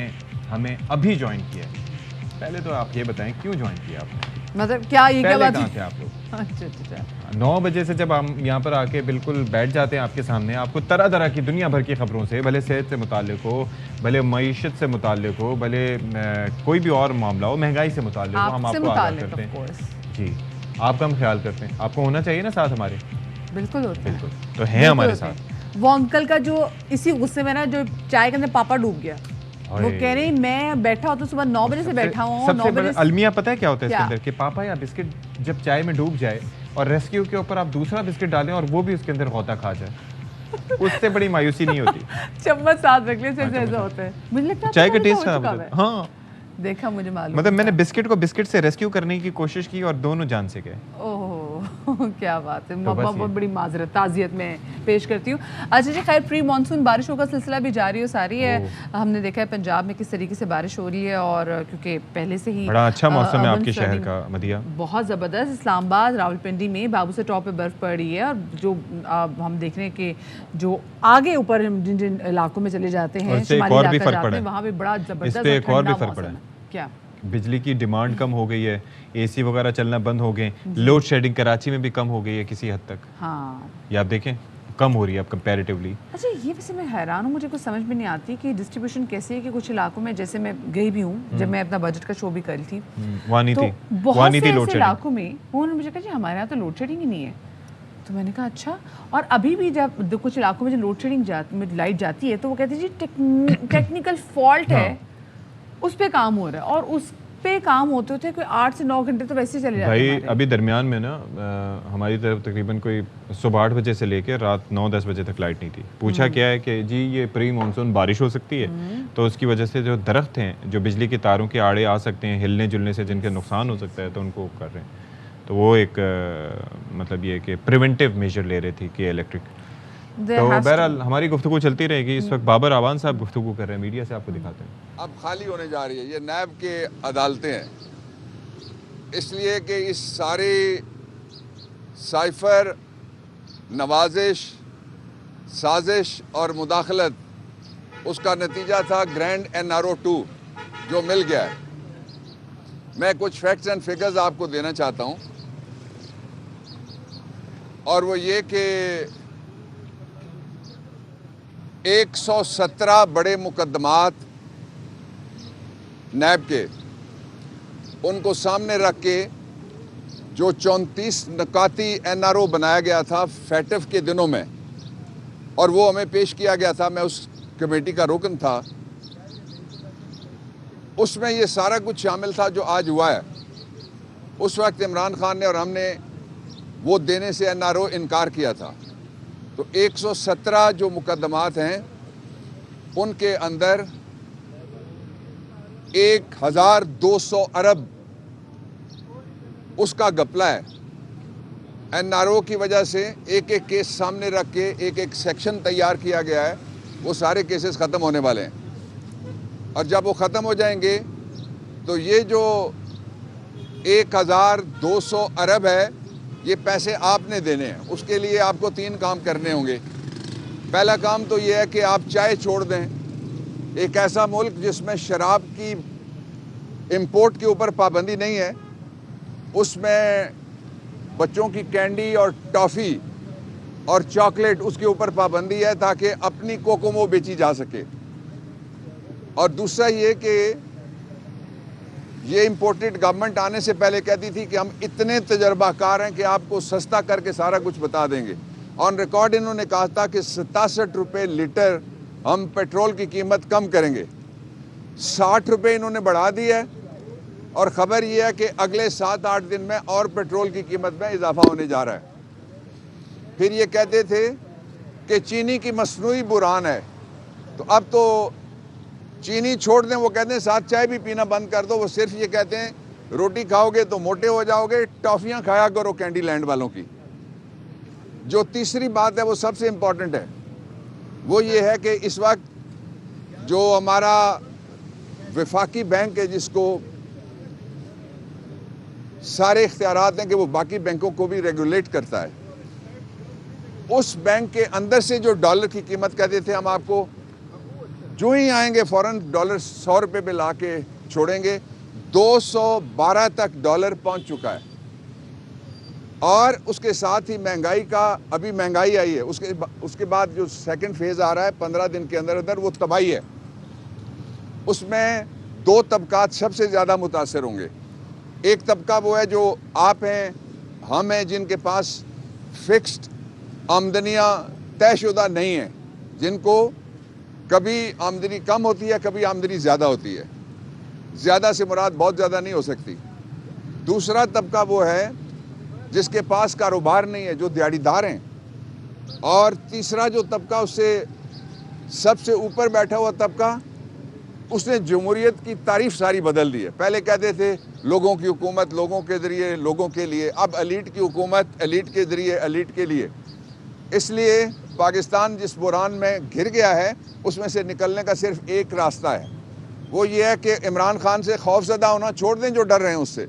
हमें अभी ज्वाइन किया, पहले तो आप ये बताएं क्यों ज्वाइन किया आपने? मतलब क्या ये क्या बात थे आप लोग? अच्छा 9 बजे से जब हम यहाँ पर आके बिल्कुल बैठ जाते हैं आपके सामने, आपको तरह तरह की दुनिया भर की खबरों से, भले सेहत से मुताल्लिक हो, भले मईशत से मुताल्लिक हो, भले कोई भी और मामला हो, महंगाई से मुताल्लिक हो, हम आपको आगाह करते हैं। जी, आपका हम ख्याल करते हैं। आपको होना चाहिए ना साथ हमारे। बिल्कुल होता है, तो है हमारे साथ। वो अंकल का जो इसी गुस्से में ना जो चाय के अंदर पापा डूब गया, वो कह रही मैं बैठा हूँ तो सुबह 9 बजे से बैठा हूँ। सबसे बड़ा अलमिया पता है क्या होता है इसके अंदर, कि पापा या बिस्किट जब चाय में डूब जाए और रेस्क्यू के ऊपर आप दूसरा बिस्किट डालें और वो भी उसके अंदर होता खा जाए, उससे बड़ी मायूसी नहीं होती। चम्मच साथ रख ले, ऐसा होता है। मुझे लगता है चाय का टेस्ट खराब होता है। हाँ देखा, मुझे मालूम, मतलब मैंने बिस्किट को बिस्किट से रेस्क्यू करने की कोशिश की और दोनों जान से गए। ओह क्या बात है, तो बस बहुत बड़ी माजरत ताज़ियत में पेश करती हूँ। अच्छा जी, खैर प्री मानसून बारिशों का सिलसिला भी जारी और सारी है। हमने देखा है पंजाब में किस तरीके से बारिश हो रही है, और क्योंकि पहले से ही बड़ा अच्छा मौसम है urban आपके शहर flooding का मदिया। बहुत ज़बरदस्त। इस्लामाबाद, रावलपिंडी में बाबू से टॉप पे बर्फ़ पड़ रही है, और जो हम देख रहे हैं कि जो आगे ऊपर हम जिन जिन इलाकों में चले जाते हैं, शिमाली इलाका जाते हैं, वहाँ पे बड़ा ज़बरदस्त इस पे एक और भी ठंडा फर्क पड़ा मौसम है। है। क्या? बिजली की डिमांड कम हो गई है, एसी वगैरह चलना बंद हो गए, लोड शेडिंग कराची में भी कम हो गई है किसी हद तक। हाँ, ये आप देखें कम हो रही है अब कंपैरेटिवली। अच्छा, ये वैसे मैं हैरान हूँ, मुझे कुछ समझ में नहीं आती कि डिस्ट्रीब्यूशन कैसे है कि कुछ इलाकों में, जैसे मैं गई भी हूँ जब मैं अपना बजट का शो भी करी थी, वहाँ नहीं तो थी, बहुत वहाँ से नहीं थी लोड ऐसे शेडिंग। इलाकों में उन्होंने मुझे कहा जी हमारे यहाँ तो लोड शेडिंग ही नहीं है। तो मैंने कहा अच्छा, और अभी भी जब कुछ इलाकों में जो लोड शेडिंग में लाइट जाती है तो वो कहती है जी टेक्निकल फॉल्ट है, उस पर काम हो रहा है, और उस पे काम होते होते कोई 8 से 9 घंटे तो वैसे ही चले जाते हैं भाई। हमारे। अभी दरमियान में ना हमारी तरफ तकरीबन कोई सुबह 8 बजे से लेकर रात 9-10 बजे तक लाइट नहीं थी। पूछा क्या है कि जी ये प्री मानसून बारिश हो सकती है, तो उसकी वजह से जो दरख्त हैं जो बिजली के तारों के आड़े आ सकते हैं, हिलने जुलने से जिनके नुकसान हो सकता है, तो उनको कर रहे हैं। तो वो एक मतलब ये कि प्रिवेंटिव मेजर ले रही थी कि इलेक्ट्रिक। तो बहरहाल हमारी गुफ्तगू चलती रहेगी। इस वक्त बाबर आवान साहब गुफ्तगू कर रहे हैं, मीडिया से आपको दिखाते हैं। अब खाली होने जा रही है, ये नैब के अदालतें हैं, इसलिए कि इस सारी साइफर, नवाजिश, साजिश और मुदाखलत उसका नतीजा था ग्रैंड NRO 2 जो मिल गया है। मैं कुछ फैक्ट्स एंड फिगर्स आपको देना चाहता हूँ, और वो ये कि 117 बड़े मुकदमात नैब के, उनको सामने रख के जो 34 नकाती NRO बनाया गया था फैटफ के दिनों में, और वो हमें पेश किया गया था, मैं उस कमेटी का रुकन था, उसमें ये सारा कुछ शामिल था जो आज हुआ है। उस वक्त इमरान खान ने और हमने वो देने से NRO इनकार किया था। तो 117 जो मुकदमात हैं उनके अंदर 1200 अरब उसका गपला है। NRO की वजह से एक एक केस सामने रख के एक एक सेक्शन तैयार किया गया है। वो सारे केसेस ख़त्म होने वाले हैं, और जब वो ख़त्म हो जाएंगे तो ये जो 1200 अरब है, ये पैसे आपने देने हैं। उसके लिए आपको 3 काम करने होंगे। पहला काम तो ये है कि आप चाय छोड़ दें। एक ऐसा मुल्क जिसमें शराब की इंपोर्ट के ऊपर पाबंदी नहीं है, उसमें बच्चों की कैंडी और टॉफ़ी और चॉकलेट उसके ऊपर पाबंदी है ताकि अपनी कोकोमो बेची जा सके। और दूसरा ये कि ये इंपोर्टेड गवर्नमेंट आने से पहले कहती थी कि हम इतने तजर्बाकार हैं कि आपको सस्ता करके सारा कुछ बता देंगे। ऑन रिकॉर्ड इन्होंने कहा था कि 67 रुपये लीटर हम पेट्रोल की कीमत कम करेंगे। 60 रुपये इन्होंने बढ़ा दी है, और ख़बर यह है कि अगले 7-8 दिन में और पेट्रोल की कीमत में इजाफा होने जा रहा है। फिर ये कहते थे कि चीनी की मसनूई बुरान है, तो अब तो चीनी छोड़ दें, वो कहते हैं साथ चाय भी पीना बंद कर दो। वो सिर्फ ये कहते हैं रोटी खाओगे तो मोटे हो जाओगे, टॉफ़ियाँ खाया करो कैंडी लैंड वालों की। जो तीसरी बात है वो सबसे इम्पॉर्टेंट है, वो ये है कि इस वक्त जो हमारा वफाकी बैंक है, जिसको सारे इख्तियारात हैं कि वो बाकी बैंकों को भी रेगुलेट करता है, उस बैंक के अंदर से जो डॉलर की कीमत कहते थे हम आपको, जो ही आएंगे फ़ौरन डॉलर 100 रुपये पे ला के छोड़ेंगे। 212 तक डॉलर पहुंच चुका है, और उसके साथ ही महंगाई का, अभी महंगाई आई है, उसके बाद जो सेकंड फेज़ आ रहा है 15 दिन के अंदर अंदर, वो तबाही है। उसमें 2 तबकात सबसे ज़्यादा मुतासर होंगे। एक तबका वो है जो आप हैं, हम हैं, जिनके पास फिक्स्ड आमदनियाँ तयशुदा नहीं हैं, जिनको कभी आमदनी कम होती है, कभी आमदनी ज़्यादा होती है। ज़्यादा से मुराद बहुत ज़्यादा नहीं हो सकती। दूसरा तबका वो है जिसके पास कारोबार नहीं है, जो दिहाड़ीदार हैं। और तीसरा जो तबका, उससे सबसे ऊपर बैठा हुआ तबका, उसने जमहूरियत की तारीफ सारी बदल दी है। पहले कहते थे लोगों की हुकूमत लोगों के ज़रिए लोगों के लिए, अब एलीट की हुकूमत एलीट के ज़रिए एलीट के लिए। इसलिए पाकिस्तान जिस बुरान में घिर गया है उसमें से निकलने का सिर्फ एक रास्ता है, वो ये है कि इमरान खान से खौफजदा होना छोड़ दें, जो डर रहे हैं उससे।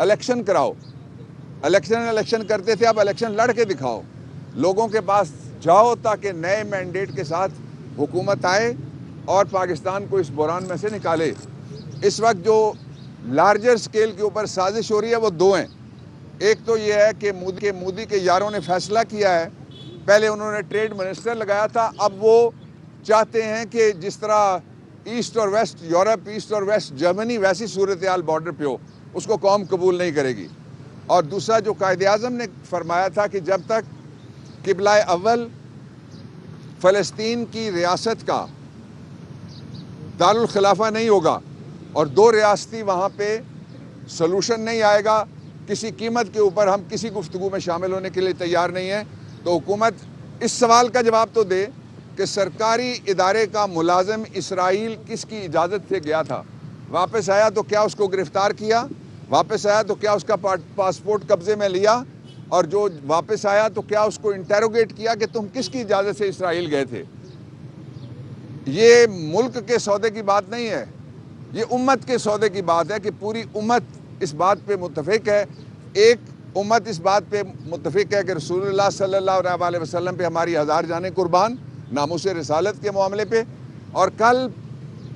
इलेक्शन कराओ, इलेक्शन करते थे, अब इलेक्शन लड़ के दिखाओ, लोगों के पास जाओ ताकि नए मैंडेट के साथ हुकूमत आए और पाकिस्तान को इस बुरान में से निकाले। इस वक्त जो लार्जर स्केल के ऊपर साजिश हो रही है वो दो हैं। एक तो ये है कि मोदी के यारों ने फैसला किया है, पहले उन्होंने ट्रेड मिनिस्टर लगाया था, अब वो चाहते हैं कि जिस तरह ईस्ट और वेस्ट यूरोप, ईस्ट और वेस्ट जर्मनी वैसी सूरत हाल बॉर्डर पे हो, उसको कौम कबूल नहीं करेगी। और दूसरा जो कायदे आज़म ने फरमाया था कि जब तक किबला अव्वल फ़लस्तीन की रियासत का दारुल खिलाफा नहीं होगा और दो रियासती वहाँ पे सलूशन नहीं आएगा, किसी कीमत के ऊपर हम किसी गुफ्तगू में शामिल होने के लिए तैयार नहीं हैं। तो हुकूमत इस सवाल का जवाब तो दे कि सरकारी इदारे का मुलाजिम इसराइल किसकी इजाज़त से गया था, वापस आया तो क्या उसको गिरफ़्तार किया, वापस आया तो क्या उसका पासपोर्ट कब्ज़े में लिया, और जो वापस आया तो क्या उसको इंटेरोगेट किया कि तुम किसकी इजाज़त से इसराइल गए थे। ये मुल्क के सौदे की बात नहीं है, ये उम्मत के सौदे की बात है कि पूरी उम्मत इस बात पे मुत्तफ़िक है। एक उम्मत इस बात पे मुत्तफ़िक है कि रसूलुल्लाह सल्लल्लाहु अलैहि वसल्लम पे हमारी हज़ार जानें कुर्बान नामूस रिसालत के मामले पे, और कल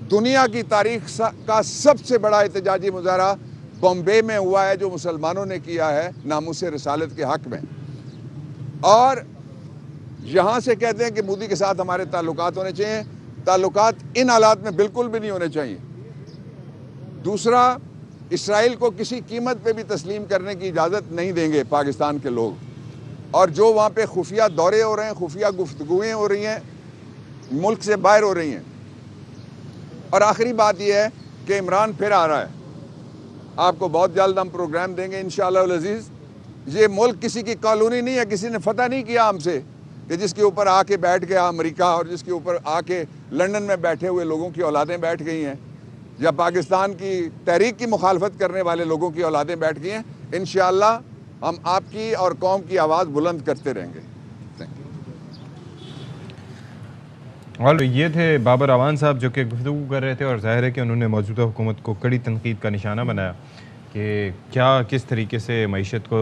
दुनिया की तारीख का सबसे बड़ा एहतजाजी मुजाहरा बॉम्बे में हुआ है जो मुसलमानों ने किया है नामूस रिसालत के हक़ में। और यहाँ से कहते हैं कि मोदी के साथ हमारे ताल्लुकात होने चाहिए, ताल्लुकात इन हालात में बिल्कुल भी नहीं होने चाहिए। दूसरा, इसराइल को किसी कीमत पे भी तस्लीम करने की इजाज़त नहीं देंगे पाकिस्तान के लोग, और जो वहाँ पे खुफिया दौरे हो रहे हैं, खुफिया गुफ्तगुएँ हो रही हैं, मुल्क से बाहर हो रही हैं। और आखिरी बात यह है कि इमरान फिर आ रहा है, आपको बहुत जल्द हम प्रोग्राम देंगे इंशाअल्लाह अज़ीज़। ये मुल्क किसी की कॉलोनी नहीं है, किसी ने फतह नहीं किया हमसे कि जिसके ऊपर आके बैठ गया अमेरिका और जिसके ऊपर आके लंदन में बैठे हुए लोगों की औलादें बैठ गई हैं, या पाकिस्तान की तहरीक की मुखालफत करने वाले लोगों की औलादें बैठ गई हैं। इंशाअल्लाह हम आपकी और कौम की आवाज़ बुलंद करते रहेंगे। और ये थे बाबर अवान साहब जो कि गुफ्तगू कर रहे थे, और ज़ाहिर है कि उन्होंने मौजूदा हुकूमत को कड़ी तनकीद का निशाना बनाया कि क्या किस तरीके से मईशत को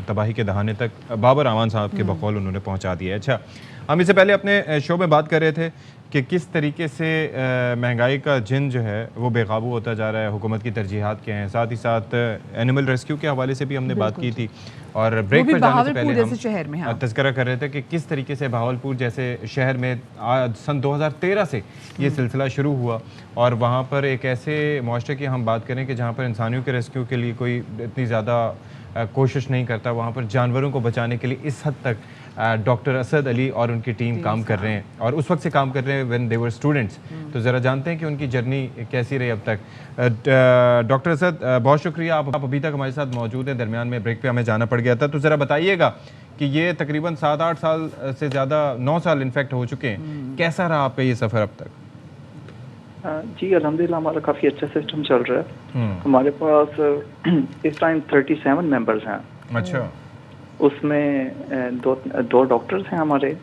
तबाही के दहाने तक बाबर अवान साहब के बकौल उन्होंने पहुंचा दिया। अच्छा, हम इससे पहले अपने शो में बात कर रहे थे कि किस तरीके से महंगाई का जिन जो है वो बेकाबू होता जा रहा है, हुकूमत की तरजीहात क्या हैं, साथ ही साथ एनिमल रेस्क्यू के हवाले से भी हमने बात की थी। और ब्रेक पर जाने से पहले हम शहर में तज़किरा कर रहे थे कि किस तरीके से बहावलपुर जैसे शहर में सन 2013 से ये सिलसिला शुरू हुआ, और वहाँ पर एक ऐसे मुआशरे की हम बात करें कि जहाँ पर इंसानियों के रेस्क्यू के लिए कोई इतनी ज़्यादा कोशिश नहीं करता, वहाँ पर जानवरों को बचाने के लिए इस हद तक डॉक्टर असद अली और उनकी टीम काम कर रहे हैं, और उस वक्त से काम कर रहे हैं व्हेन दे वर स्टूडेंट्स। तो ज़रा जानते हैं कि उनकी जर्नी कैसी रही अब तक। डॉक्टर असद, बहुत शुक्रिया, आप अभी तक हमारे साथ मौजूद हैं। दरमियान में ब्रेक पे हमें जाना पड़ गया था, तो ज़रा बताइएगा कि ये तकरीबन 7-8 साल से ज़्यादा 9 साल इनफैक्ट हो चुके हैं, कैसा रहा आपका ये सफ़र अब तक? जी अल्हम्दुलिल्लाह हमारा काफ़ी अच्छा सिस्टम चल रहा है। हमारे पास इस टाइम 37 मेंबर्स हैं। अच्छा, उसमें दो डॉक्टर्स हैं हमारे,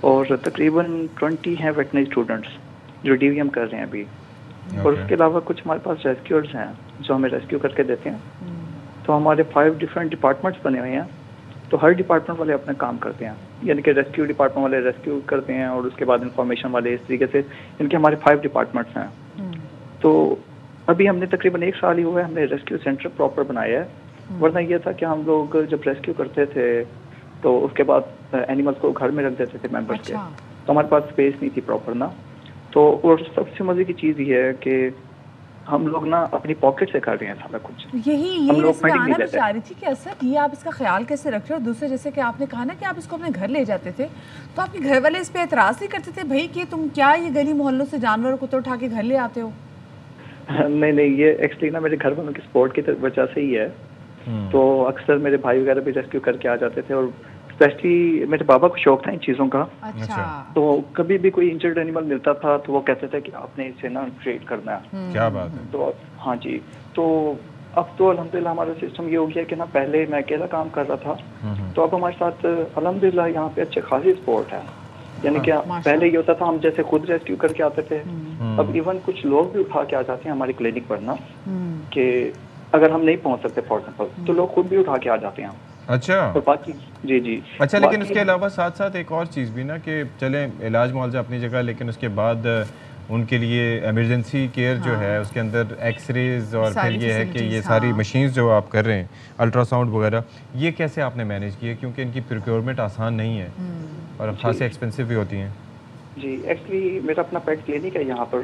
और तकरीबन 20 हैं वेटनरी स्टूडेंट्स जो DVM कर रहे हैं अभी। और उसके अलावा कुछ हमारे पास रेस्क्यूअर्स हैं जो हमें रेस्क्यू करके देते हैं। तो हमारे 5 डिफरेंट डिपार्टमेंट्स बने हुए हैं, तो हर डिपार्टमेंट वाले अपना काम करते हैं, यानी कि रेस्क्यू डिपार्टमेंट वाले रेस्क्यू करते हैं, और उसके बाद इंफॉर्मेशन वाले, इस तरीके से इनके हमारे 5 डिपार्टमेंट्स हैं। तो अभी हमने तकरीबन 1 साल ही हुआ है हमने रेस्क्यू सेंटर प्रॉपर बनाया है, वरना ये था कि हम लोग जब रेस्क्यू करते थे तो उसके बाद एनिमल्स को घर में रख देते थे मेंबर्स के, तो हमारे पास स्पेस नहीं थी प्रॉपर ना। तो और सबसे मजे की चीज़ ये है कि हम लोग ना अपनी पॉकेट से कर रहे हैं सारा कुछ। यही आना भी चाह रही थी कि असद ये आप इसका ख्याल कैसे रख रहे हो। दूसरे, जैसे कि आपने कहा ना कि आप इसको अपने घर ले जाते थे, तो आपके घर वाले इस पे एतराज़ नहीं करते थे भाई कि तुम क्या ये गली मोहल्लों से जानवरों को तो उठा के घर ले आते हो? नहीं, ये एक्चुअली ना मेरे घर वालों की सपोर्ट की वजह से ही है। तो अक्सर मेरे भाई वगैरह भी रेस्क्यू करके आ जाते थे, और स्पेशली मेरे बाबा को शौक था इन चीज़ों का। अच्छा। तो कभी भी कोई इंजर्ड एनिमल मिलता था तो वो कहते थे कि आपने इसे ना ट्रीट करना है। क्या बात है। तो हाँ जी, तो अब तो अल्हम्दुलिल्लाह हमारा सिस्टम ये हो गया कि ना पहले मैं अकेला काम कर रहा था, तो अब हमारे साथ अल्हम्दुलिल्लाह यहाँ पे अच्छे खासी सपोर्ट है। यानी कि पहले ये होता था हम जैसे खुद रेस्क्यू करके आते थे, अब इवन कुछ लोग भी उठा के आ जाते हैं हमारी क्लिनिक पर ना, कि अगर हम नहीं पहुंच सकते फॉर एग्जाम्पल तो लोग खुद भी उठा के आ जाते हैं। अच्छा। और बाकी जी अच्छा, लेकिन उसके अलावा साथ साथ एक और चीज़ भी ना कि चले इलाज मुआवजा अपनी जगह, लेकिन उसके बाद उनके लिए इमरजेंसी केयर जो है उसके अंदर एक्सरेज और फिर ये है कि ये सारी मशीन्स जो आप कर रहे हैं, अल्ट्रासाउंड वगैरह, ये कैसे आपने मैनेज किए? क्योंकि इनकी प्रोक्योरमेंट आसान नहीं है और खासी एक्सपेंसिव भी होती हैं। जी, एक्चुअली मेरा अपना पेट क्लिनिक है यहाँ पर,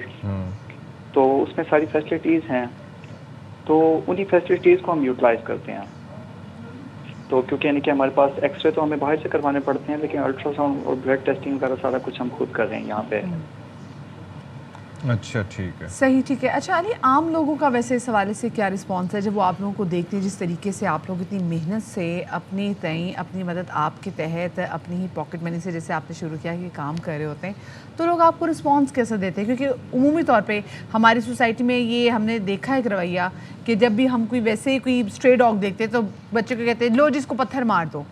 तो उसमें सारी फैसिलिटीज़ हैं, तो उन्हीं फैसिलिटीज़ को हम यूटिलाइज करते हैं। तो क्योंकि यानी कि हमारे पास एक्सरे तो हमें बाहर से करवाने पड़ते हैं, लेकिन अल्ट्रासाउंड और ब्लड टेस्टिंग वगैरह सारा कुछ हम खुद कर रहे हैं यहाँ पे। अच्छा, ठीक है, सही, ठीक है। अच्छा अली, आम लोगों का वैसे इस हवाले से क्या रिस्पॉन्स है जब वो आप लोगों को देखते हैं, जिस तरीके से आप लोग इतनी मेहनत से अपनी तय अपनी मदद आपके तहत अपनी ही पॉकेट मनी से जैसे आपने शुरू किया कि काम कर रहे होते हैं, तो लोग आपको रिस्पॉन्स कैसे देते हैं? क्योंकि उमूमी तौर पे हमारी सोसाइटी में ये हमने देखा है एक रवैया कि जब भी हम कोई वैसे कोई स्ट्रे डॉग देखते हैं तो बच्चे को कहते हैं लो जिसको पत्थर मार दो।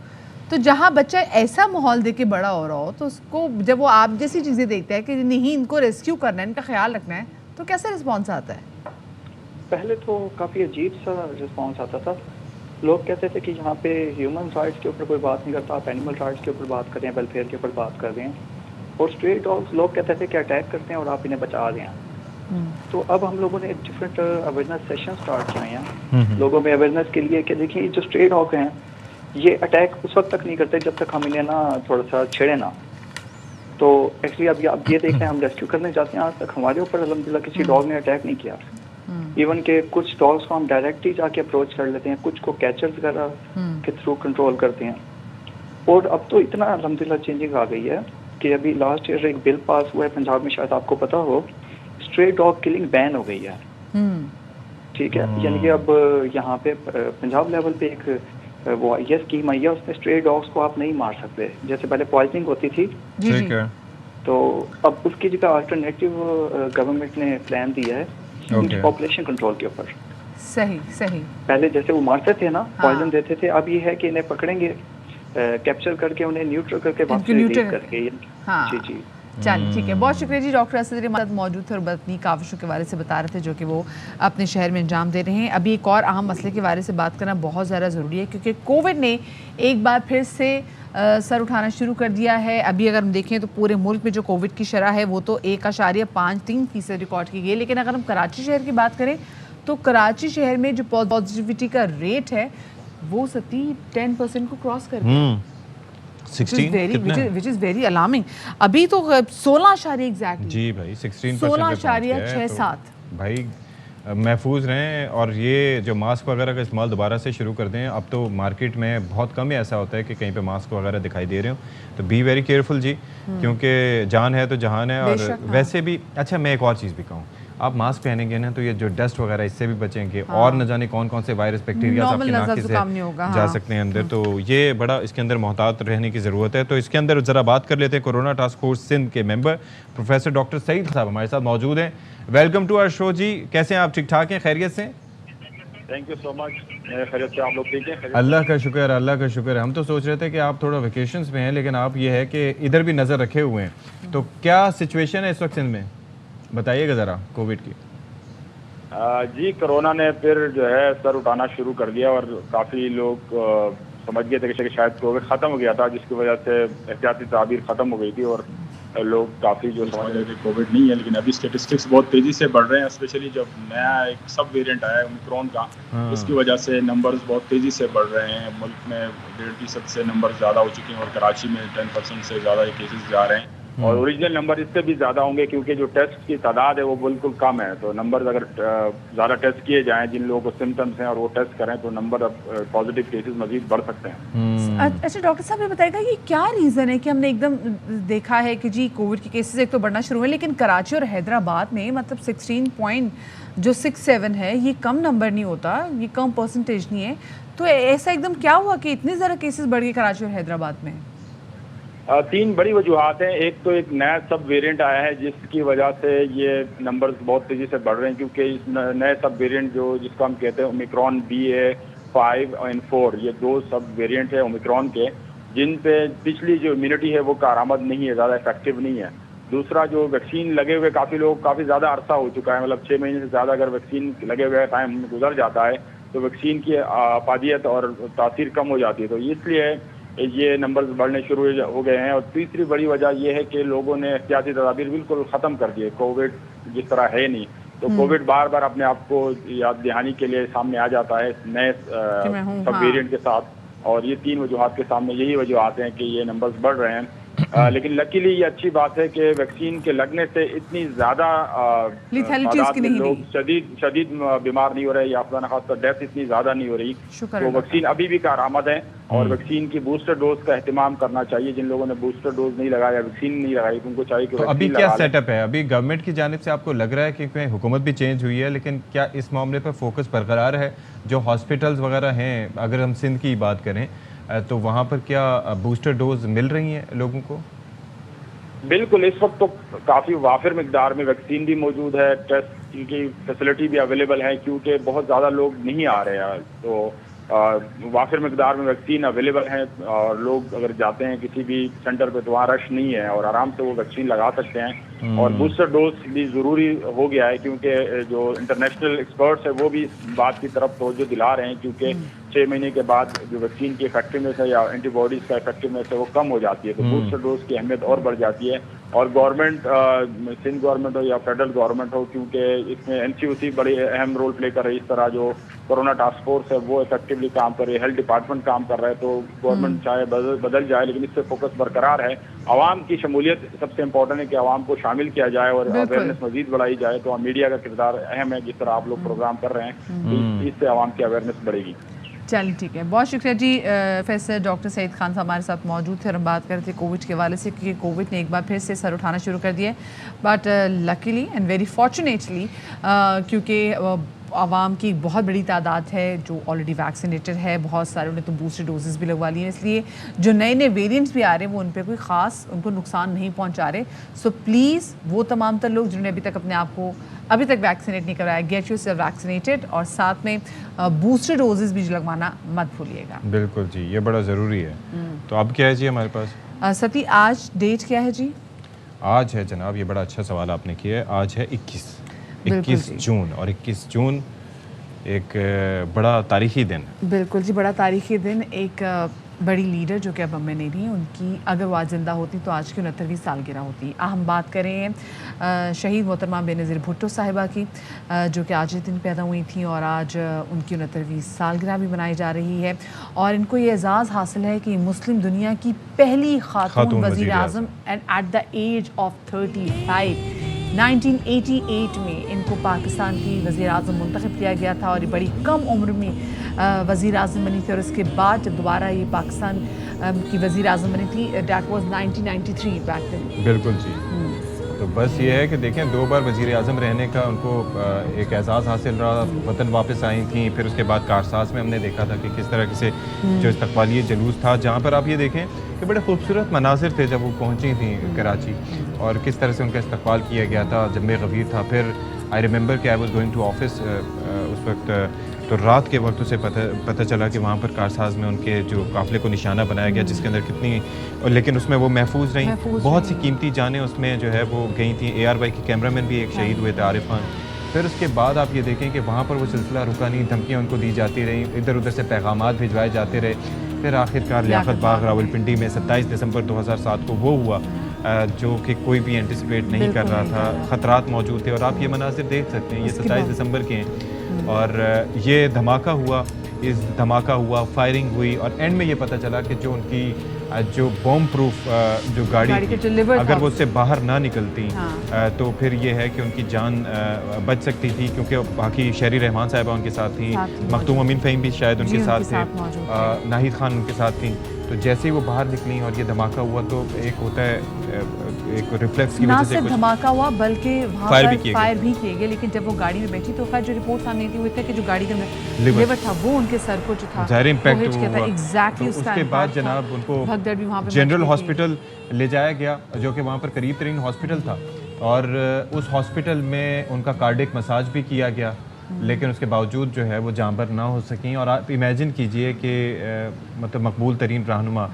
तो जहाँ बच्चा ऐसा माहौल देख के बड़ा हो रहा हो, तो उसको जब वो आप जैसी चीज़ें देखता है कि नहीं इनको रेस्क्यू करना है, इनका ख्याल रखना है, तो कैसा रिस्पॉन्स आता है? पहले तो काफ़ी अजीब सा रिस्पॉन्स आता था। लोग कहते थे कि यहाँ पे ह्यूमन राइट्स के ऊपर कोई बात नहीं करता, आप एनिमल राइट्स के ऊपर बात कर रहे हैं, वेलफेयर के ऊपर बात कर रहे हैं। और स्ट्रे डॉग्स लोग कहते थे कि अटैक करते हैं और आप इन्हें बचा रहे हैं। तो अब हम लोगों ने डिफरेंट अवेयरनेस सेशन स्टार्ट किए हैं लोगों में अवेयरनेस के लिए कि देखिए जो स्ट्रे डॉग हैं ये अटैक उस वक्त तक नहीं करते जब तक हम इन्हें ना थोड़ा सा छेड़े ना। तो एक्चुअली अब आप ये देख रहे हैं, हम रेस्क्यू करने जाते हैं, आज तक हमारे ऊपर अल्हम्दुलिल्लाह किसी डॉग ने अटैक नहीं किया। इवन के कुछ डॉग्स को हम डायरेक्टली जाके अप्रोच कर लेते हैं, कुछ को कैचर्स वगैरह के थ्रू कंट्रोल करते हैं। और अब तो इतना अल्हम्दुलिल्लाह चेंजिंग आ गई है कि अभी लास्ट ईयर एक बिल पास हुआ है पंजाब में, शायद आपको पता हो, स्ट्रे डॉग किलिंग बैन हो गई है। ठीक है, यानी कि अब यहाँ पे पंजाब लेवल पे एक वो ये स्कीम आई है, उसमें स्ट्रे डॉग्स को आप नहीं मार सकते, जैसे पहले पॉइजनिंग होती थी। ठीक है। तो अब उसकी जगह अल्टरनेटिव गवर्नमेंट ने प्लान दिया है पॉपुलेशन कंट्रोल के ऊपर। सही सही। पहले जैसे वो मारते थे ना, पॉइजन देते थे, अब ये है कि इन्हें पकड़ेंगे, कैप्चर करके उन्हें न्यूट्रल करके वापस रिलीज करके। जी जी, चलिए ठीक है, बहुत शुक्रिया जी। डॉक्टर असद हमारे साथ मौजूद थे और अपनी काविशों के बारे से बता रहे थे जो कि वो अपने शहर में अंजाम दे रहे हैं। अभी एक और अहम मसले के बारे से बात करना बहुत ज़्यादा ज़रूरी है, क्योंकि कोविड ने एक बार फिर से सर उठाना शुरू कर दिया है। अभी अगर हम देखें तो पूरे मुल्क में जो कोविड की शरह है वो तो 1.53% रिकॉर्ड की गई है, लेकिन अगर हम कराची शहर की बात करें तो कराची शहर में जो पॉजिटिविटी का रेट है वो 10% को क्रॉस कर गया, 16 which is very alarming। अभी तो 16 एग्जैक्टली जी भाई 16.67 भाई महफूज रहें। और ये जो मास्क वगैरह का इस्तेमाल दोबारा से शुरू कर दें। अब तो मार्केट में बहुत कम ही ऐसा होता है कि कहीं पे मास्क वगैरह दिखाई दे रहे हो, तो बी वेरी केयरफुल जी, क्योंकि जान है तो जहान है। और वैसे भी अच्छा, मैं एक और चीज़ भी कहूँ, आप मास्क पहनेंगे ना तो ये जो डस्ट वगैरह इससे भी बचेंगे। और न जाने कौन कौन से वायरस बैक्टीरिया आपके नाक से जा सकते हैं अंदर, तो ये बड़ा इसके अंदर मोहतात रहने की ज़रूरत है। तो इसके अंदर ज़रा बात कर लेते हैं। कोरोना टास्क फोर्स सिंध के मेंबर प्रोफेसर डॉक्टर सईद साहब हमारे साथ मौजूद हैं। वेलकम टू आवर शो जी, कैसे हैं आप? ठीक ठाक हैं, खैरियत से? थैंक यू सो मच, खैरियत से। आप लोग ठीक हैं? अल्लाह का शुक्र, अल्लाह का शुक्र है। हम तो सोच रहे थे कि आप थोड़ा वेकेशंस में हैं, लेकिन आप ये है कि इधर भी नज़र रखे हुए हैं। तो क्या सिचुएशन है इस वक्त सिंध में, बताइएगा ज़रा कोविड की। जी, कोरोना ने फिर जो है सर उठाना शुरू कर दिया और काफ़ी लोग समझ गए थे कि शायद कोविड ख़त्म हो गया था, जिसकी वजह से एहतियाती तदाबीर ख़त्म हो गई थी और लोग काफ़ी जो समझ रहे थे कोविड नहीं है। लेकिन अभी स्टेटिस्टिक्स बहुत तेज़ी से बढ़ रहे हैं, स्पेशली जब नया एक सब वेरिएंट आया है ओमिक्रॉन का, उसकी वजह से नंबर्स बहुत तेज़ी से बढ़ रहे हैं। मुल्क में 1.5% से नंबर ज़्यादा हो चुके हैं और कराची में 10% से ज़्यादा केसेस जा रहे हैं। और ओरिजिनल नंबर इससे भी ज़्यादा होंगे, क्योंकि जो टेस्ट की तादाद है वो बिल्कुल कम है। तो नंबर अगर ज़्यादा टेस्ट किए जाएं, जिन लोगों को सिम्टम्स हैं और वो टेस्ट करें, तो नंबर अब पॉजिटिव केसेस मजीद बढ़ सकते हैं। अच्छा डॉक्टर साहब, ये बताइएगा ये क्या रीज़न है कि हमने एकदम देखा है कि जी कोविड के केसेस एक तो बढ़ना शुरू हुए, लेकिन कराची और हैदराबाद में मतलब 16.67 है, ये कम नंबर नहीं होता, ये कम परसेंटेज नहीं है, तो ऐसा एकदम क्या हुआ कि इतने ज़्यादा केसेस बढ़ गए कराची और हैदराबाद में? 3 बड़ी वजूहात हैं। एक तो एक नया सब वेरिएंट आया है जिसकी वजह से ये नंबर्स बहुत तेज़ी से बढ़ रहे हैं, क्योंकि इस नए सब वेरिएंट जिसको हम कहते हैं ओमिक्रॉन BA.5 और 4, ये 2 सब वेरिएंट है ओमिक्रॉन के, जिन पे पिछली जो इम्यूनिटी है वो कारआमद नहीं है, ज़्यादा इफेक्टिव नहीं है। दूसरा, जो वैक्सीन लगे हुए काफ़ी लोग काफ़ी ज़्यादा अरसा हो चुका है, मतलब 6 महीने से ज़्यादा अगर वैक्सीन लगे हुए टाइम गुजर जाता है तो वैक्सीन की आपादियत और तासीर कम हो जाती है, तो इसलिए ये नंबर्स बढ़ने शुरू हो गए हैं। और तीसरी बड़ी वजह यह है कि लोगों ने एहतियाती तदाबीर बिल्कुल ख़त्म कर दिए। कोविड जिस तरह है नहीं, तो कोविड बार बार अपने आप को याद दहानी के लिए सामने आ जाता है नए सब वेरिएंट के साथ, और ये 3 वजूहात के सामने यही वजूहात हैं कि ये नंबर्स बढ़ रहे हैं। लेकिन लकीली ये अच्छी बात है कि वैक्सीन के लगने से इतनी ज़्यादा लोग शदीद बीमार नहीं हो रहे, या खुदा न खास्ता डेथ इतनी ज़्यादा नहीं हो रही। तो वैक्सीन अभी भी कारआमद है, और वैक्सीन की बूस्टर डोज का एहतमाम करना चाहिए। जिन लोगों ने बूस्टर डोज नहीं लगाया, वैक्सीन नहीं लगाई, तो उनको चाहिए कि तो अभी क्या सेटअप है? अभी गवर्नमेंट की जानिब से आपको लग रहा है कि हुकूमत भी चेंज हुई है, लेकिन क्या इस मामले पर फोकस बरकरार है? जो हॉस्पिटल्स वगैरह हैं, अगर हम सिंध की बात करें तो वहाँ पर क्या बूस्टर डोज मिल रही हैं लोगों को? बिल्कुल, इस वक्त तो काफ़ी वाफिर मिकदार में वैक्सीन भी मौजूद है, टेस्ट की फैसिलिटी भी अवेलेबल है, क्योंकि बहुत ज़्यादा लोग नहीं आ रहे हैं, तो वाफिर मिकदार में वैक्सीन अवेलेबल है, और लोग अगर जाते हैं किसी भी सेंटर पे तो वहाँ रश नहीं है और आराम से वो वैक्सीन लगा सकते हैं। और बूस्टर डोज भी ज़रूरी हो गया है, क्योंकि जो इंटरनेशनल एक्सपर्ट्स है वो भी इस बात की तरफ तवज्जो दिला रहे हैं, क्योंकि 6 महीने के बाद जो वैक्सीन की इफेक्टिवनेस है या एंटीबॉडीज़ का इफेक्टिवनेस है वो कम हो जाती है, तो बूस्टर डोज की अहमियत और बढ़ जाती है। और गवर्नमेंट, सिंध गवर्नमेंट हो या फेडरल गवर्नमेंट हो, क्योंकि इसमें NCOC बड़ी अहम रोल प्ले कर रही है, इस तरह जो कोरोना टास्क फोर्स है वो इफेक्टिवली काम कर रही है, हेल्थ डिपार्टमेंट काम कर रहा है, तो गवर्नमेंट चाहे बदल जाए लेकिन इससे फोकस बरकरार है। आवाम की शमूलियत सबसे इम्पोर्टेंट है कि आवाम को शामिल किया जाए और अवेयरनेस मजीद बढ़ाई जाए, तो मीडिया का किरदार अहम है, जिस तरह आप लोग प्रोग्राम कर रहे हैं, इससे आवाम की अवेयरनेस बढ़ेगी। चलिए ठीक है, बहुत शुक्रिया जी। प्रोफेसर डॉक्टर सईद खान साहब हमारे साथ मौजूद थे और हम बात कर रहे थे कोविड के हवाले से, क्योंकि कोविड ने एक बार फिर से सर उठाना शुरू कर दिया है, but luckily and very fortunately क्योंकि आवाम की बहुत बड़ी तादाद है जो ऑलरेडी वैक्सीनेटेड है, बहुत सारे उन्हें तो बूस्टर डोजेस भी लगवा लिए हैं, इसलिए जो नए नए वेरिएंट्स भी आ रहे हैं वो उन पर कोई ख़ास उनको नुकसान नहीं पहुंचा रहे। सो प्लीज़ वो तमाम तर लोग जिन्होंने अभी तक अपने आप को अभी तक वैक्सीनेट नहीं कराया, गेट योरसेल्फ वैक्सीनेटेड, और साथ में बूस्टर डोजेस भी लगवाना मत भूलिएगा। बिल्कुल जी, ये बड़ा ज़रूरी है। तो अब क्या है जी हमारे पास? सती, आज डेट क्या है जी? आज है जनाब, ये बड़ा अच्छा सवाल आपने किया है, आज है 21 जून, और 21 जून एक बड़ा तारीखी दिन। बिल्कुल जी, बड़ा तारीखी दिन। एक बड़ी लीडर जो कि अब हमें नहीं रही, उनकी अगर वो आज जिंदा होती तो आज की 69वीं सालगिरह होती। हम बात करें शहीद मोहतरमा बेनज़ीर भुट्टो साहिबा की, जो कि आज ही दिन पैदा हुई थी, और आज उनकी 69वीं सालगिरह भी मनाई जा रही है। और इनको ये एजाज़ हासिल है कि मुस्लिम दुनिया की पहली खातून वज़ीर आज़म, and at the age of 35 1988 में इनको पाकिस्तान की वज़ीर आज़म मुंतखब किया गया था, और ये बड़ी कम उम्र में वज़ीर आज़म बनी थी। और उसके बाद जब दोबारा ये पाकिस्तान की वज़ीर आज़म बनी थी, डैट वाज 1993 बैक देन। बिल्कुल जी। तो बस ये है कि देखें, 2 बार वज़ीर आज़म रहने का उनको एक एहसास हासिल रहा, वतन वापस आई थी, फिर उसके बाद कारसाज में हमने देखा था कि किस तरह से जो इस्तक़बाली जुलूस था, जहाँ पर आप ये देखें कि बड़े खूबसूरत मनाजिर थे जब वो पहुँची थी कराची, और किस तरह से उनका इस्तक़बाल किया गया था, जम्मे गवीर था। फिर आई रिमेंबर कि I was going to office उस वक्त, तो रात के वक्त उसे पता चला कि वहाँ पर कारसाज में उनके जो काफ़िले को निशाना बनाया गया, जिसके अंदर कितनी, लेकिन उसमें वो महफूज रहीं, बहुत सी कीमती जानें उसमें जो है वो गई थी। ARY के कैमरामैन भी एक शहीद हुए थे, आरिफ खान। फिर उसके बाद आप ये देखें कि वहाँ पर वो सिलसिला रुका नहीं, धमकियाँ उनको दी जाती रहीं, इधर उधर से पैगामात भिजवाए जाते रहे। फिर आखिरकार लियाकत बाग रावलपिंडी में 27 दिसंबर 2007 को वो हुआ जो कि कोई भी एंटिसिपेट नहीं कर रहा था, ख़तरात मौजूद थे, और आप ये मनाजिर देख सकते हैं, ये 27 दिसंबर के हैं, और ये धमाका हुआ, फायरिंग हुई, और एंड में ये पता चला कि जो उनकी जो बॉम्ब प्रूफ जो गाड़ी अगर वो उससे बाहर ना निकलती, तो फिर ये है कि उनकी जान बच सकती थी, क्योंकि बाकी शहरी रहमान साहिबा उनके साथ थी, मखदूम अमीन फ़हीम भी शायद उनके साथ थे, नाहिद खान उनके साथ थी। तो जैसे ही वो बाहर निकली और ये धमाका हुआ तो एक होता है एक रिफ्लेक्स की ना वजह से सिर्फ धमाका हुआ बल्कि वहाँ फायर पर भी किए फायर भी किए गए, लेकिन जब वो गाड़ी में बैठी तो खैर जो रिपोर्ट सामने थी वो था कि जो गाड़ी के अंदर लिवर था वो उनके सर को जो था ज़ाहिर इम्पैक्ट वो हिट किया था। हुआ। एग्जैक्टली तो उसके बाद जनाब उनको भगदड़ भी वहाँ पे जनरल मच गई थी। हॉस्पिटल ले जाया गया जो कि वहाँ पर करीब तरीन हॉस्पिटल था, और उस हॉस्पिटल में उनका कार्डिक मसाज भी किया गया, लेकिन उसके बावजूद जो है वो जानबर ना हो सकें। और आप इमेजिन कीजिए कि मतलब मकबूल तरीन रहनुमा,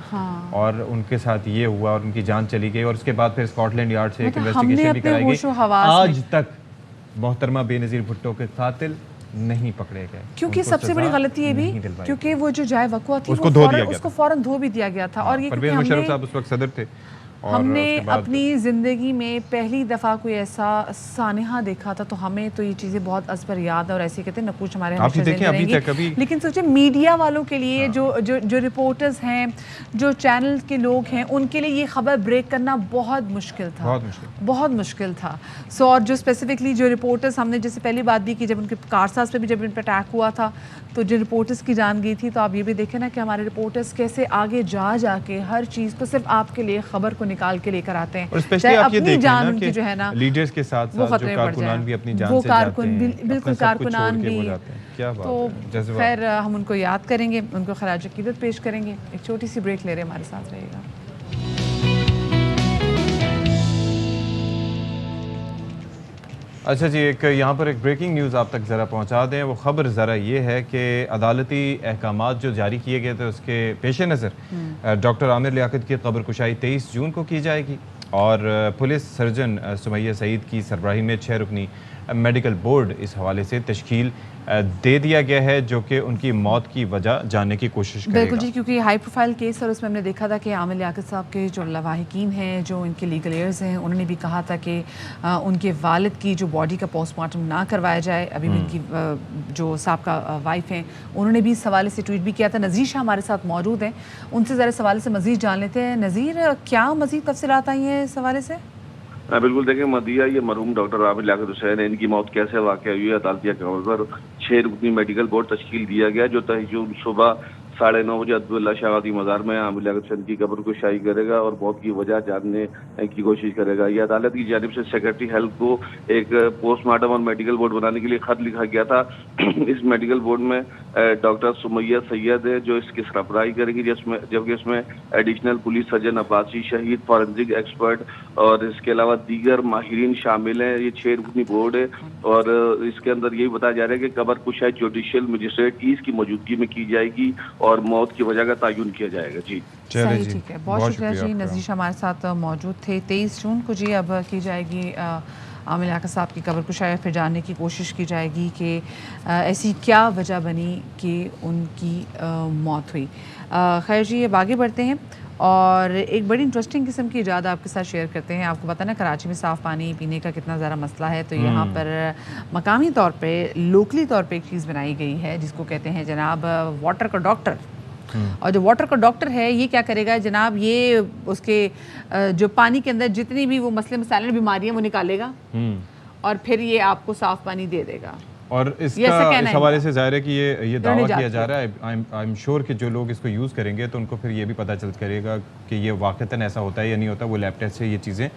और उनके साथ ये हुआ और उनकी जान चली गई, और उसके बाद फिर स्कॉटलैंड यार्ड से एक इन्वेस्टिगेशन भी कराई गई। आज तक मोहतरमा बेनज़ीर भुट्टो के कातिल नहीं पकड़े गए, क्योंकि सबसे बड़ी गलती ये भी क्योंकि वो जो जाए वक़्वा थी उसको फौरन धो भी दिया गया था। और ये परवेज़ मुशर्रफ साहब उस वक्त सदर थे। हमने अपनी ज़िंदगी में पहली दफ़ा कोई ऐसा सानहा देखा था, तो हमें तो ये चीज़ें बहुत अज़बर याद है, और ऐसे कहते हैं नकूश हमारे हमेशा ज़िंदा रहेंगे। लेकिन सोचिए मीडिया वालों के लिए जो रिपोर्टर्स हैं, जो चैनल के लोग हैं, उनके लिए ये खबर ब्रेक करना बहुत मुश्किल था, बहुत मुश्किल था। सो और जो स्पेसिफिकली जो रिपोर्टर्स, हमने जैसे पहली बात भी की जब उनके कारसाज पे भी जब इन पर अटैक हुआ था तो जो रिपोर्टर्स की जान गई थी, तो आप ये भी देखें ना कि हमारे रिपोर्टर्स कैसे आगे जा के हर चीज़ को सिर्फ आपके लिए खबर को निकाल के लेकर आते हैं। और स्पेशली आप ये देखें जान ना उनकी जो है ना लीडर्स के साथ साथ जो कारकुनान भी अपनी जान वो से जाते हैं, बिल्कुल कारकुनान भी, क्या बात तो है। खैर हम उनको याद करेंगे, उनको खराज अकीदत पेश करेंगे। एक छोटी सी ब्रेक ले रहे, हमारे साथ रहिएगा। अच्छा जी, एक यहाँ पर एक ब्रेकिंग न्यूज़ आप तक ज़रा पहुँचा दें। वो ख़बर ज़रा ये है कि अदालती अहकामात जो जारी किए गए थे उसके पेश नज़र डॉक्टर आमिर लियाकत की कब्र कुशाई 23 जून को की जाएगी, और पुलिस सर्जन सुमैया सईद की सरबराही में 6 रुकनी मेडिकल बोर्ड इस हवाले से तश्कील दे दिया गया है, जो कि उनकी मौत की वजह जानने की कोशिश करेगा। बिल्कुल जी, क्योंकि हाई प्रोफाइल केस और उसमें हमने देखा था कि आमिर लियाकत साहब के जो लवाहिकीन हैं, जो इनके लीगल एयर्स हैं, उन्होंने भी कहा था कि उनके वालिद की जो बॉडी का पोस्टमार्टम ना करवाया जाए। अभी भी उनकी जो साहब का वाइफ हैं उन्होंने भी इस हवाले से ट्वीट भी किया था। नज़ीर शाह हमारे साथ मौजूद हैं, उनसे ज़रा इस हवाले से मज़ीद जान लेते हैं। नज़ीर, क्या मज़ीद तफसीलात आई हैं इस हवाले से? बिल्कुल, देखिए मदिया, ये मरहूम डॉक्टर आमिर लियाकत हुसैन है, इनकी मौत कैसे वाक़या हुई है। अदालती अहकाम पर 6 रुकनी मेडिकल बोर्ड तश्कील दिया गया, जो 23 जून सुबह 9:30 बजे अब्दुल्ला शाहवादी मज़ार में आमिर लियाकत हुसैन की कब्र को शाही करेगा और मौत की वजह जानने की कोशिश करेगा। ये अदालत की जानिब से सेक्रेटरी हेल्थ को एक पोस्टमार्टम और मेडिकल बोर्ड बनाने के लिए खत लिखा गया था। इस मेडिकल बोर्ड में डॉक्टर सुमैया सैयद है जो इसकी सरबराही करेंगी, जबकि इसमें एडिशनल पुलिस सर्जन अब्बासी, शहीद फॉरेंसिक एक्सपर्ट और इसके अलावा दीगर माहिरीन शामिल हैं। ये 6 रुकनी बोर्ड है और इसके अंदर यही बताया जा रहा है कि कब्र कुशाई जुडिशियल मजिस्ट्रेट की मौजूदगी में की जाएगी और मौत की वजह का तयन किया जाएगा। जी सही, ठीक है, बहुत शुक्रिया जी। नज़ीर शाह हमारे साथ मौजूद थे। 23 जून को जी अब की जाएगी आमिर लियाकत साहब की कब्र कुशाई, फिर जानने की कोशिश की जाएगी कि ऐसी क्या वजह बनी कि उनकी मौत हुई। खैर जी, अब आगे बढ़ते हैं और एक बड़ी इंटरेस्टिंग किस्म की इजाद आपके साथ शेयर करते हैं। आपको पता है ना कराची में साफ़ पानी पीने का कितना ज़्यादा मसला है, तो यहाँ पर मकामी तौर पे, लोकली तौर पे एक चीज़ बनाई गई है जिसको कहते हैं जनाब वाटर का डॉक्टर। और जो वाटर का डॉक्टर है ये क्या करेगा जनाब, ये उसके जो पानी के अंदर जितनी भी वो मसले मसाइल बीमारियाँ वो निकालेगा और फिर ये आपको साफ़ पानी दे देगा। और इसका इस हवाले से ज़ाहिर है कि ये दावा किया जा रहा है। आई एम श्योर कि जो लोग इसको यूज़ करेंगे तो उनको फिर ये भी पता चल करेगा कि ये वाक़तन ऐसा होता है या नहीं होता। वो लैब टेस्ट से ये चीज़ें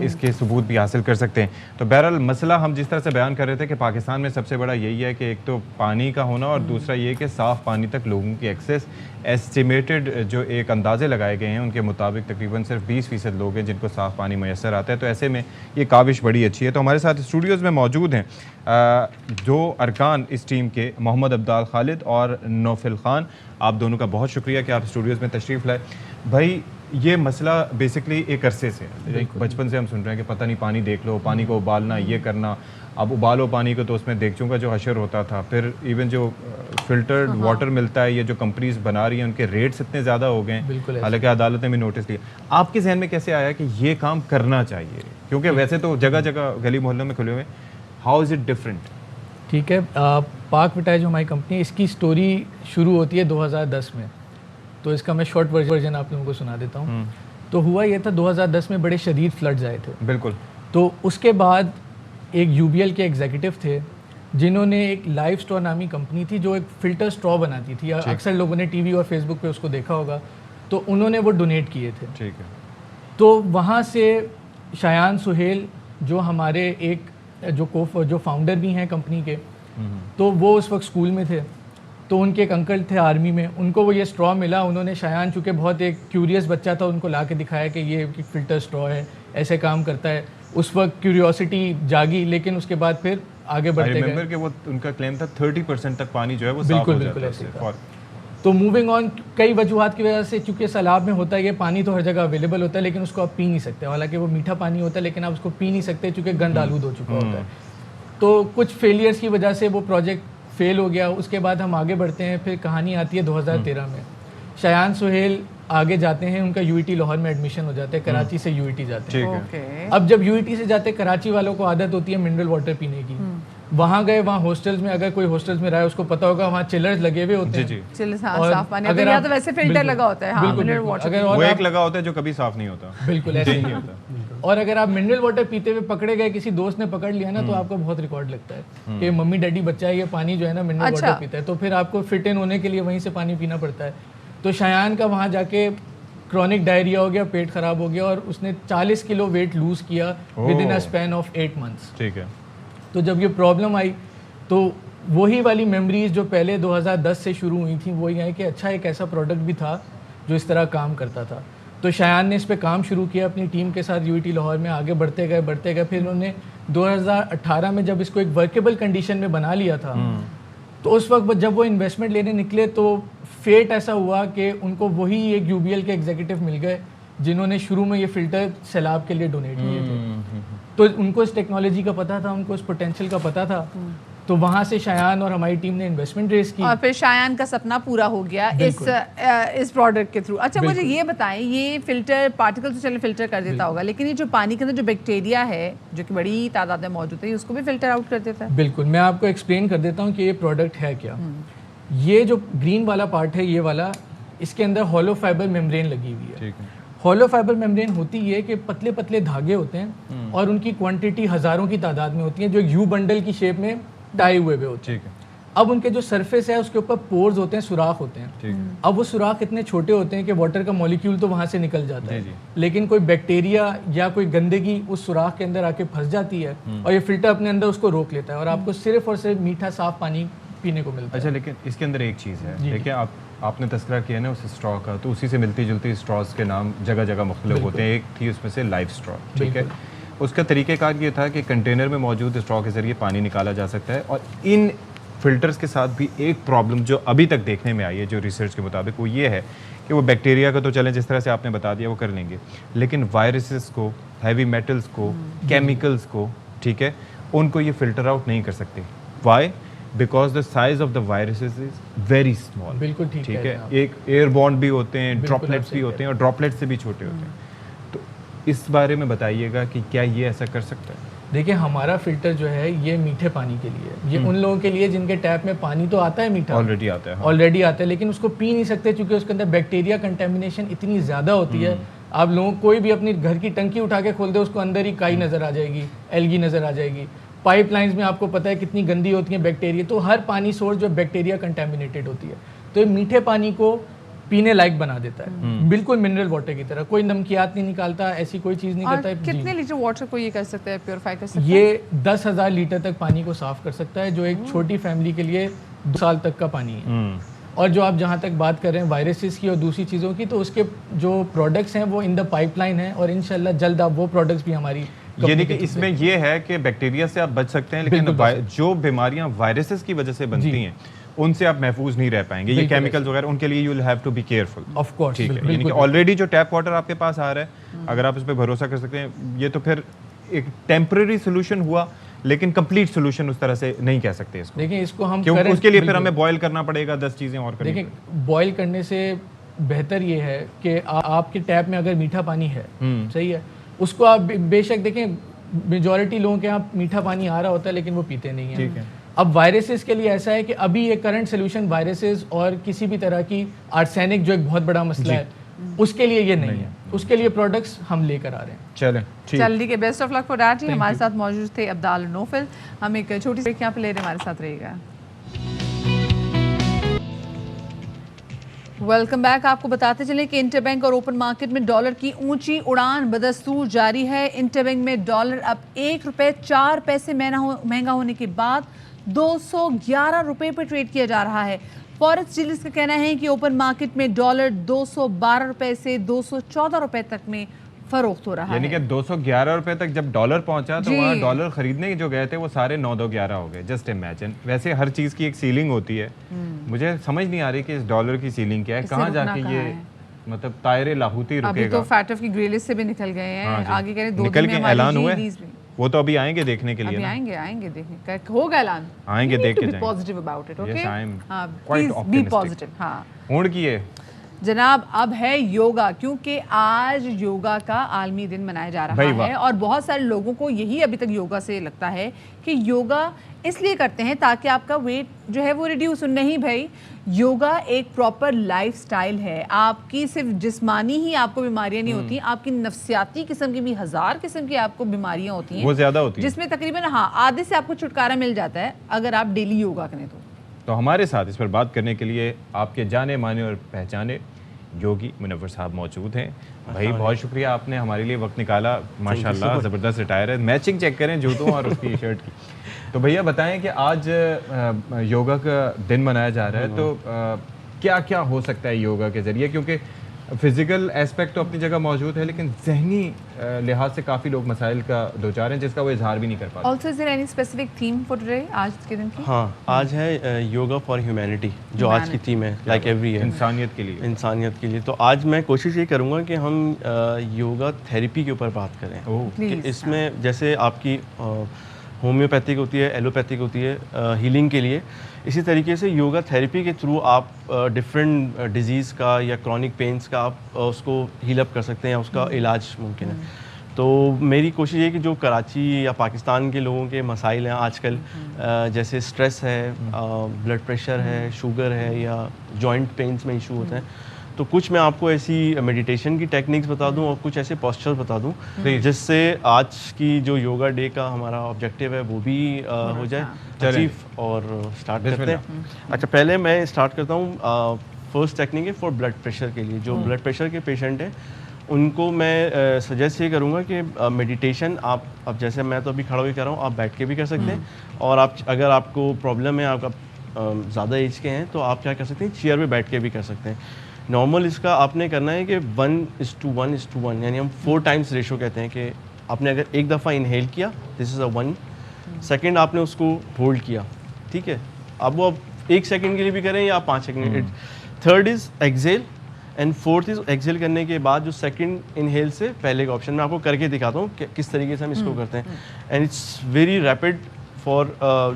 इसके सबूत भी हासिल कर सकते हैं। तो बहरहाल मसला हम जिस तरह से बयान कर रहे थे कि पाकिस्तान में सबसे बड़ा यही है कि एक तो पानी का होना और दूसरा ये कि साफ़ पानी तक लोगों की एक्सेस। एस्टिमेटेड जो एक अंदाजे लगाए गए हैं उनके मुताबिक तकरीबन सिर्फ 20% लोग हैं जिनको साफ़ पानी मैसर आता है। तो ऐसे में ये काविश बड़ी अच्छी है। तो हमारे साथ स्टूडियोज़ में मौजूद हैं दो अरकान इस टीम के, मोहम्मद अब्दाल खालिद और नौफिल ख़ान। आप दोनों का बहुत शुक्रिया कि आप स्टूडियोज़ में तशरीफ़ लाए। भाई, ये मसला बेसिकली एक अरसे से है, बचपन से हम सुन रहे हैं कि पता नहीं पानी देख लो, पानी को उबालना, ये करना। अब उबालो पानी को तो उसमें देगचों का जो हशर होता था, फिर इवन जो फ़िल्टर्ड वाटर मिलता है, ये जो कंपनीज बना रही हैं उनके रेट्स इतने ज़्यादा हो गए हैं। हालांकि अदालत ने भी नोटिस लिया। आपके जहन में कैसे आया कि ये काम करना चाहिए? क्योंकि वैसे तो जगह जगह गली मोहल्लों में खुले हुए, हाउ इज़ इट डिफरेंट? ठीक है, पाक विटाई जो हमारी कंपनी, इसकी स्टोरी शुरू होती है 2010 में। तो इसका मैं शॉर्ट वर्जन आप लोगों को सुना देता हूँ। तो हुआ ये था, 2010 में बड़े शदीद फ्लड्स आए थे। बिल्कुल। तो उसके बाद एक यूबीएल के एग्जीक्यूटिव थे जिन्होंने एक लाइव स्टोर नामी कंपनी थी जो एक फ़िल्टर स्ट्रॉ बनाती थी। अक्सर लोगों ने टीवी और फेसबुक पे उसको देखा होगा। तो उन्होंने वो डोनेट किए थे। ठीक है। तो वहाँ से शायान सुहेल जो हमारे एक जो फाउंडर भी हैं कंपनी के, तो वो उस वक्त स्कूल में थे, तो उनके एक अंकल थे आर्मी में, उनको वो ये स्ट्रॉ मिला। उन्होंने शायान चूँकि बहुत एक क्यूरियस बच्चा था, उनको ला के दिखाया कि ये फ़िल्टर स्ट्रॉ है, ऐसे काम करता है। उस वक्त क्यूरियोसिटी जागी, लेकिन उसके बाद फिर आगे बढ़ते गए। कि वो उनका क्लेम था 30% तक पानी जो है वो साफ हो जाता है ऐसे था। तो मूविंग ऑन, कई वजूहत की वजह से, चूँकि सैलाब में होता है ये पानी तो हर जगह अवेलेबल होता है, लेकिन उसको आप पी नहीं सकते। हालांकि वो मीठा पानी होता है, लेकिन आप उसको पी नहीं सकते चूँकि गंद आलूद हो चुका होता है। तो कुछ फेलियर्स की वजह से वो प्रोजेक्ट फेल हो गया। उसके बाद हम आगे बढ़ते हैं, फिर कहानी आती है 2013 में। शायान सुहेल आगे जाते हैं, उनका यूईटी लाहौर में एडमिशन हो जाता है, कराची से यूईटी जाते हैं। अब जब यूईटी से जाते हैं, कराची वालों को आदत होती है मिनरल वाटर पीने की। वहाँ गए, वहाँ हॉस्टल्स में, अगर कोई हॉस्टल्स में रहा है उसको पता होगा, वहाँ चिलर्स लगे हुए होते हैं। साफ पानी, अगर या तो वैसे फिल्टर लगा होता है, हाँ, मिनरल वाटर, अगर वो एक लगा होता है जो कभी साफ नहीं होता। बिल्कुल ऐसे नहीं होता। और अगर आप मिनरल वाटर पीते हुए पकड़े गए, किसी दोस्त ने पकड़ लिया ना, तो आपको बहुत रिकॉर्ड लगता है कि मम्मी डैडी बच्चा है, ये पानी जो है ना मिनरल वाटर पीता है, तो फिर आपको फिट इन होने के लिए वहीं से पानी पीना पड़ता है। तो शायान का वहाँ जाके क्रॉनिक डायरिया हो गया, पेट खराब हो गया, और उसने 40 किलो वेट लूज किया with in a span of 8 months. ठीक है। तो जब ये प्रॉब्लम आई, तो वही वाली मेमोरीज जो पहले 2010 से शुरू हुई थी, वही है कि अच्छा एक ऐसा प्रोडक्ट भी था जो इस तरह काम करता था। तो शायान ने इस पे काम शुरू किया अपनी टीम के साथ यूईटी लाहौर में। आगे बढ़ते गए। फिर उन्होंने 2018 में जब इसको एक वर्केबल कंडीशन में बना लिया था, तो उस वक्त जब वो इन्वेस्टमेंट लेने निकले, तो फेट ऐसा हुआ कि उनको वही एक यूबीएल के एग्जीक्यूटिव मिल गए जिन्होंने शुरू में ये फ़िल्टर सैलाब के लिए डोनेट किए थे। तो उनको इस टेक्नोलॉजी का पता था, उनको इस पोटेंशियल का पता था। तो वहाँ से शायान और हमारी टीम ने इन्वेस्टमेंट रेस की, और फिर शायान का सपना पूरा हो गया इस प्रोडक्ट के थ्रू। अच्छा, मुझे ये बताएं, ये फिल्टर पार्टिकल तो चले फिल्टर कर देता होगा, लेकिन ये जो पानी के अंदर जो बैक्टीरिया है जो कि बड़ी तादाद में मौजूद है, उसको भी फिल्टर आउट कर देता है? बिल्कुल, मैं आपको एक्सप्लेन कर देता हूँ कि ये प्रोडक्ट है क्या। ये जो ग्रीन वाला पार्ट है, ये वाला, इसके अंदर हॉलो फाइबर मेम्ब्रेन लगी हुई है। हॉलो फाइबर मेम्ब्रेन होती है कि पतले पतले धागे होते हैं और उनकी क्वांटिटी हज़ारों की तादाद में होती है, जो यू बंडल की शेप में टाई हुए होते हैं। अब उनके जो सरफेस है उसके ऊपर पोर्स होते हैं, सुराख होते हैं। अब वो सुराख इतने छोटे होते हैं कि वाटर का मॉलिक्यूल तो वहाँ से निकल जाता है, लेकिन कोई बैक्टीरिया या कोई गंदगी उस सुराख के अंदर आके फंस जाती है, और ये फिल्टर अपने अंदर उसको रोक लेता है, और आपको सिर्फ और सिर्फ मीठा साफ पानी पीने को मिलता है। अच्छा, लेकिन इसके अंदर एक चीज़ है, देखिए आपने तस्करा किया ना उस स्ट्रॉ का, तो उसी से मिलती जुलती स्ट्रॉज के नाम जगह जगह मुख्तलिफ होते हैं। एक थी उसमें से लाइफ स्ट्रॉ, ठीक है। उसका तरीक़ेकार ये था कि कंटेनर में मौजूद स्ट्रॉ के ज़रिए पानी निकाला जा सकता है। और इन फ़िल्टर्स के साथ भी एक प्रॉब्लम जो अभी तक देखने में आई है, जो रिसर्च के मुताबिक, वो ये है कि वो बैक्टीरिया का तो चलें जिस तरह से आपने बता दिया वो कर लेंगे, लेकिन वायरसेस को, हैवी मेटल्स को, केमिकल्स को, ठीक है, उनको ये फ़िल्टर आउट नहीं कर सकते। Why? Because the size of the viruses is very small. बिल्कुल ठीक है। एक एयरबॉर्न भी होते हैं, ड्रॉपलेट्स भी होते हैं, और ड्रॉपलेट्स से भी छोटे होते हैं। तो इस बारे में बताइएगा कि क्या ये ऐसा कर सकता है? देखिए, हमारा फ़िल्टर जो है ये मीठे पानी के लिए, ये उन लोगों के लिए जिनके टैप में पानी तो आता है मीठा, ऑलरेडी आता है, ऑलरेडी आता है, लेकिन उसको पी नहीं सकते क्योंकि उसके अंदर बैक्टीरिया कंटेमिनेशन इतनी ज़्यादा होती है। आप लोगों कोई भी अपनी घर की टंकी उठा के खोल दे, उसको अंदर ही काई नज़र आ जाएगी, एल्गी नज़र आ जाएगी। पाइपलाइंस में आपको पता है कितनी गंदी होती है बैक्टीरिया, तो हर पानी सोर्स जो बैक्टीरिया कंटेमिनेटेड होती है, तो ये मीठे पानी को पीने लायक बना देता है, बिल्कुल मिनरल वाटर की तरह। कोई नमकियात नहीं निकालता, ऐसी कोई चीज़ नहीं करता है। कितने लीटर वाटर को ये कर सकता है, प्योरीफाई कर सकता है? ये 10,000 लीटर तक पानी को साफ कर सकता है, जो एक छोटी फैमिली के लिए 2 साल तक का पानी है। और जो आप जहाँ तक बात कर रहे हैं वायरसेस की और दूसरी चीज़ों की, तो उसके जो प्रोडक्ट्स हैं वो इन द पाइपलाइन है, और इंशाल्लाह जल्द आप वो प्रोडक्ट्स भी हमारी, यानी कि इसमें ये है कि बैक्टीरिया से आप बच सकते हैं, लेकिन जो बीमारियां वायरसेस की वजह से बनती हैं उनसे आप महफूज नहीं रह पाएंगे। ये केमिकल्स वगैरह, उनके लिए you will have to be careful. Of course, ठीक है। यानी कि ऑलरेडी जो टैप वाटर आपके पास आ रहा है, अगर आप इस पर भरोसा कर सकते हैं, ये तो फिर एक टेम्परेरी सोल्यूशन हुआ, लेकिन कंप्लीट सोल्यूशन उस तरह से नहीं कह सकते इसको। देखिए, इसको हम क्योंकि उसके लिए फिर हमें बॉयल करना पड़ेगा, 10 चीज़ें और करनी। देखिए, बॉयल करने से बेहतर ये है कि आपके टैप में अगर मीठा पानी है, सही है, उसको आप बेशक देखें, मेजॉरिटी लोगों के यहाँ मीठा पानी आ रहा होता है लेकिन वो पीते नहीं हैं। ठीक है। अब वायरसेस के लिए ऐसा है कि अभी ये करंट सोल्यूशन वायरसेस और किसी भी तरह की आर्सेनिक जो एक बहुत बड़ा मसला है, उसके लिए ये नहीं है। उसके लिए प्रोडक्ट्स हम लेकर आ रहे हैं। चलें, ठीक है। Best of luck for that. हमारे साथ मौजूद थे अब्दाल नोफल। हम एक छोटी सी ब्रेक यहाँ पे ले रहे हैं, हमारे साथ रहिएगा। Welcome back. आपको बताते चलें कि इंटरबैंक और ओपन मार्केट में डॉलर की ऊंची उड़ान बदस्तूर जारी है। इंटरबैंक में डॉलर अब ₹1.04 महंगा होने के बाद 211 रुपए पर ट्रेड किया जा रहा है। फॉरेक्स डीलर्स का कहना है कि ओपन मार्केट में डॉलर 212 रुपए से 214 रुपए तक में फरोख्त हो रहा है। यानी कि 211 रुपए तक जब डॉलर पहुंचा तो वहाँ डॉलर खरीदने जो गए थे वो सारे 9-2-11 हो गए। Just imagine. वैसे हर चीज की एक सीलिंग होती है, मुझे समझ नहीं आ रही कि इस डॉलर की सीलिंग क्या है, कहाँ जाके ये मतलब तायरे लाहूती रुकेगा। अभी तो फैटफ की ग्रे लिस्ट से भी निकल गए हैं। आगे कह रहे 2 निकल दिन के में ऐलान हुए, वो तो अभी आएंगे देखने के लिए। अभी आएंगे देखने का होगा ऐलान, आएंगे देख के जाएंगे। Positive about it, okay? हां, प्लीज बी पॉजिटिव। हां होड़ की है जनाब। अब है योगा, क्योंकि आज योगा का आलमी दिन मनाया जा रहा है और बहुत सारे लोगों को यही अभी तक योगा से लगता है कि योगा इसलिए करते हैं ताकि आपका वेट जो है वो रिड्यूस हो। नहीं भाई, योगा एक प्रॉपर लाइफस्टाइल है। आपकी सिर्फ जिस्मानी ही आपको बीमारियां नहीं होती, आपकी नफ्सियाती किस्म की भी 1000 किस्म की आपको बीमारियां होती हैं, वो ज्यादा होती हैं, जिसमें तकरीबन आधे से आपको छुटकारा मिल जाता है अगर आप डेली योगा करें तो हमारे साथ इस पर बात करने के लिए आपके जाने माने और पहचाने योगी मुनव्वर साहब मौजूद हैं। भाई बहुत शुक्रिया, आपने हमारे लिए वक्त निकाला। माशाल्लाह ज़बरदस्त रिटायर है। मैचिंग चेक करें जूतों और उसकी शर्ट की। तो भैया बताएं कि आज योगा का दिन मनाया जा रहा है, तो क्या क्या हो सकता है योगा के ज़रिए, क्योंकि फिजिकल एस्पेक्ट तो अपनी जगह मौजूद है लेकिन जहनी लिहाज से काफ़ी लोग मसाइल का दोचार हैं जिसका वो इजहार भी नहीं कर पाते। Also, is there any specific theme for today? आज के दिन की? हाँ, आज है योगा फॉर ह्यूमैनिटी, जो आज की थीम है, लाइक एवरी ईयर, इंसानियत के लिए। तो आज मैं कोशिश ये करूँगा कि हम योगा थेरेपी के ऊपर बात करें कि इसमें जैसे आपकी होम्योपैथिक होती है, एलोपैथिक होती है हीलिंग के लिए, इसी तरीके से योगा थेरेपी के थ्रू आप डिफरेंट डिजीज़ का या क्रॉनिक पेन्स का आप उसको हील अप कर सकते हैं या उसका इलाज मुमकिन है। तो मेरी कोशिश ये कि जो कराची या पाकिस्तान के लोगों के मसाइल हैं आजकल, जैसे स्ट्रेस है, ब्लड प्रेशर है, शुगर है या जॉइंट पेन्स में इशू होते हैं, तो कुछ मैं आपको ऐसी मेडिटेशन की टेक्निक्स बता दूं और कुछ ऐसे पोस्चर्स बता दूं जिससे आज की जो योगा डे का हमारा ऑब्जेक्टिव है वो भी हो जाए अचीव। और स्टार्ट करते हैं। अच्छा, पहले मैं स्टार्ट करता हूं। फर्स्ट टेक्निक है फॉर ब्लड प्रेशर के लिए। जो ब्लड प्रेशर के पेशेंट हैं उनको मैं सजेस्ट ये करूँगा कि मेडिटेशन आप, अब जैसे मैं तो अभी खड़ा होकर कर रहा हूँ, आप बैठ के भी कर सकते हैं, और आप अगर आपको प्रॉब्लम है, आपका ज़्यादा एज के हैं, तो आप क्या कर सकते हैं, चेयर पे बैठ के भी कर सकते हैं। नॉर्मल इसका आपने करना है कि 1:1:1, यानी हम 4 टाइम्स रेशो कहते हैं कि आपने अगर एक दफ़ा इनहेल किया, दिस इज़ 1 सेकेंड, आपने उसको होल्ड किया, ठीक है। अब वो 1 सेकेंड के लिए भी करें या 5 second. Third is exhale and fourth is exhale करने के बाद जो सेकंड इनहेल से पहले का ऑप्शन मैं आपको करके दिखाता हूँ कि किस तरीके से हम इसको करते हैं। And it's very rapid for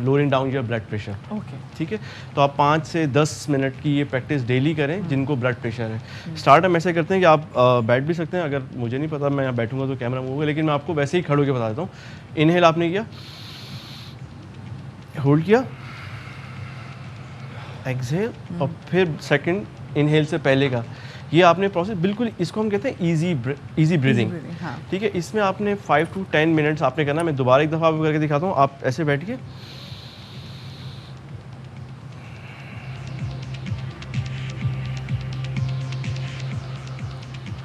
lowering down your blood pressure, ठीक है। तो आप 5 से 10 मिनट की ये प्रैक्टिस डेली करें जिनको ब्लड प्रेशर है। स्टार्ट हम ऐसे करते हैं कि आप बैठ भी सकते हैं, अगर मुझे नहीं पता मैं बैठूंगा तो कैमरा मूव होगा, लेकिन मैं आपको वैसे ही खड़े होकर बता देता हूँ। इनहेल आपने किया, होल्ड किया, एक्सहेल, और फिर सेकंड इनहेल से पहले का ये आपने प्रोसेस, बिल्कुल इसको हम कहते हैं इजी ब्रीदिंग, ठीक है। इसमें आपने 5 to 10 मिनट्स आपने करना। मैं दोबारा एक दफ़ा आपको करके दिखाता हूँ। आप ऐसे बैठ के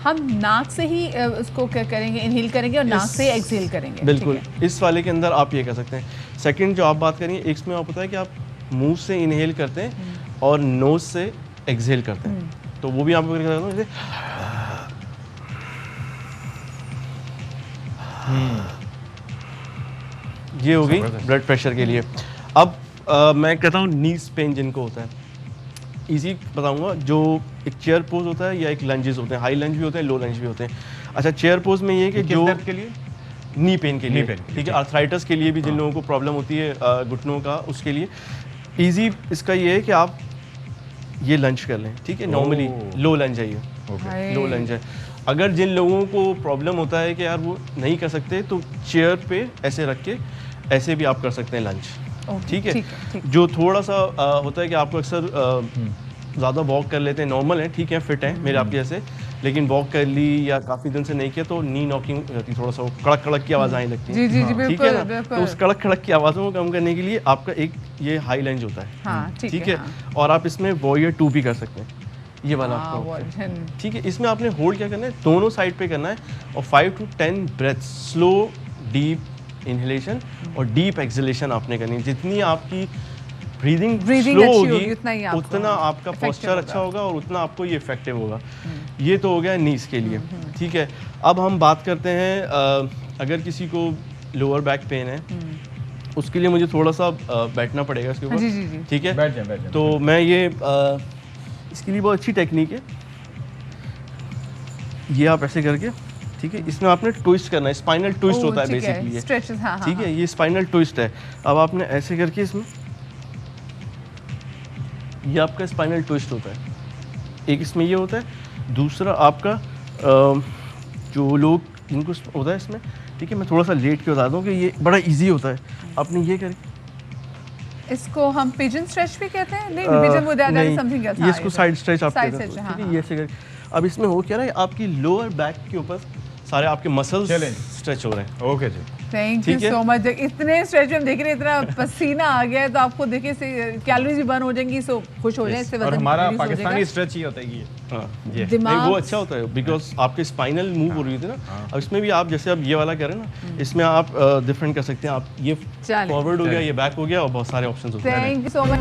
हम नाक से ही उसको क्या करेंगे, इनहेल करेंगे और नाक से एक्सहेल करेंगे। बिल्कुल, इस वाले के अंदर आप ये कर सकते हैं। सेकंड जो आप बात करेंगे, इसमें आप पता है कि आप मुंह से इनहेल करते हैं और नोज से एक्सहेल करते हैं, तो वो भी आप करके सकते हैं। ये हो गई ब्लड प्रेशर के लिए। अब मैं कहता हूँ नीज पेन जिनको होता है, इजी बताऊंगा। जो एक चेयर पोज होता है या एक लंजेस होते हैं, हाई लंज भी होते हैं, लो लंज भी होते हैं। अच्छा, चेयर पोज में ये कि जो दर्द के लिए, नी पेन के लिए, ठीक है, आर्थराइटिस के लिए भी जिन लोगों को प्रॉब्लम होती है घुटनों का, उसके लिए ईजी इसका ये है कि आप ये लंच कर लें, ठीक है। नॉर्मली लो लंज है, ये लो लंज है। अगर जिन लोगों को प्रॉब्लम होता है कि यार वो नहीं कर सकते, तो चेयर पे ऐसे रख के ऐसे भी आप कर सकते हैं लंच, ठीक है। जो थोड़ा सा होता है कि आपको अक्सर ज़्यादा वॉक कर लेते हैं, नॉर्मल है, ठीक है, फिट है मेरे आपके जैसे, लेकिन वॉक कर ली या काफ़ी दिन से नहीं किया तो नी नॉकिंग होती है, थोड़ा सा कड़क कड़क की आवाज़ आने लगती है, ठीक है ना। तो उस कड़क कड़क की आवाज़ों को कम करने के लिए आपका एक ये हाई लंज होता है, ठीक है। और आप इसमें वॉरियर 2 भी कर सकते हैं। ये वाला आपको, ठीक है। इसमें आपने होल्ड क्या करना है, दोनों साइड पे करना है और 5 to 10 breath slow deep inhalation और डीप एक्सहेलेशन आपने करनी है। जितनी आपकी ब्रीदिंग स्लो होगी उतना आपका पोस्चर अच्छा होगा और उतना आपको ये इफेक्टिव होगा। ये तो हो गया नीज के लिए, ठीक है। अब हम बात करते हैं अगर किसी को लोअर बैक पेन है उसके लिए मुझे थोड़ा सा बैठना पड़ेगा इसके ऊपर, ठीक है। बैठ जाए। तो मैं ये इसके लिए बहुत अच्छी टेक्निक है, ये आप ऐसे करके, ठीक है। इसमें आपने ट्विस्ट करना है, स्पाइनल ट्विस्ट होता है बेसिकली, ठीक है। ये स्पाइनल ट्विस्ट है। अब आपने ऐसे करके इसमें, ये आपका स्पाइनल ट्विस्ट होता है, एक इसमें ये होता है। दूसरा आपका जो लोग जिनको होता है इसमें, ठीक है, मैं थोड़ा सा लेट के बता दूं कि ये बड़ा इजी होता है। आपने ये करके, इसको हम पिजन स्ट्रेच भी कहते हैं, नहीं पिजन वो दैट इज समथिंग एल्स, ये इसको साइड स्ट्रेच आप कहते हैं, ठीक है। ये ऐसे करके, अब इसमें हो क्या रहा है, आपकी लोअर बैक के ऊपर सारे आपके मसल्स स्ट्रेच हो रहे हैं। ओके जी, थैंक यू सो मच। इतने स्ट्रेच में देख रहे हैं, इतना पसीना आ गया है, तो आपको देखिए से कैलोरीज भी बर्न हो जाएंगी, सो खुश हो जाए, इससे वजन हमारा पाकिस्तानी स्ट्रेच ही होता है ये। हाँ, नहीं वो अच्छा होता है बिकॉज आपके स्पाइनल मूव हो रही थी ना। अब इसमें भी आप जैसे अब ये वाला करें ना, इसमें आप डिफरेंट कर सकते हैं। आप ये फॉरवर्ड हो गया, ये बैक हो गया और बहुत सारे ऑप्शंस होते हैं। Thank you so much.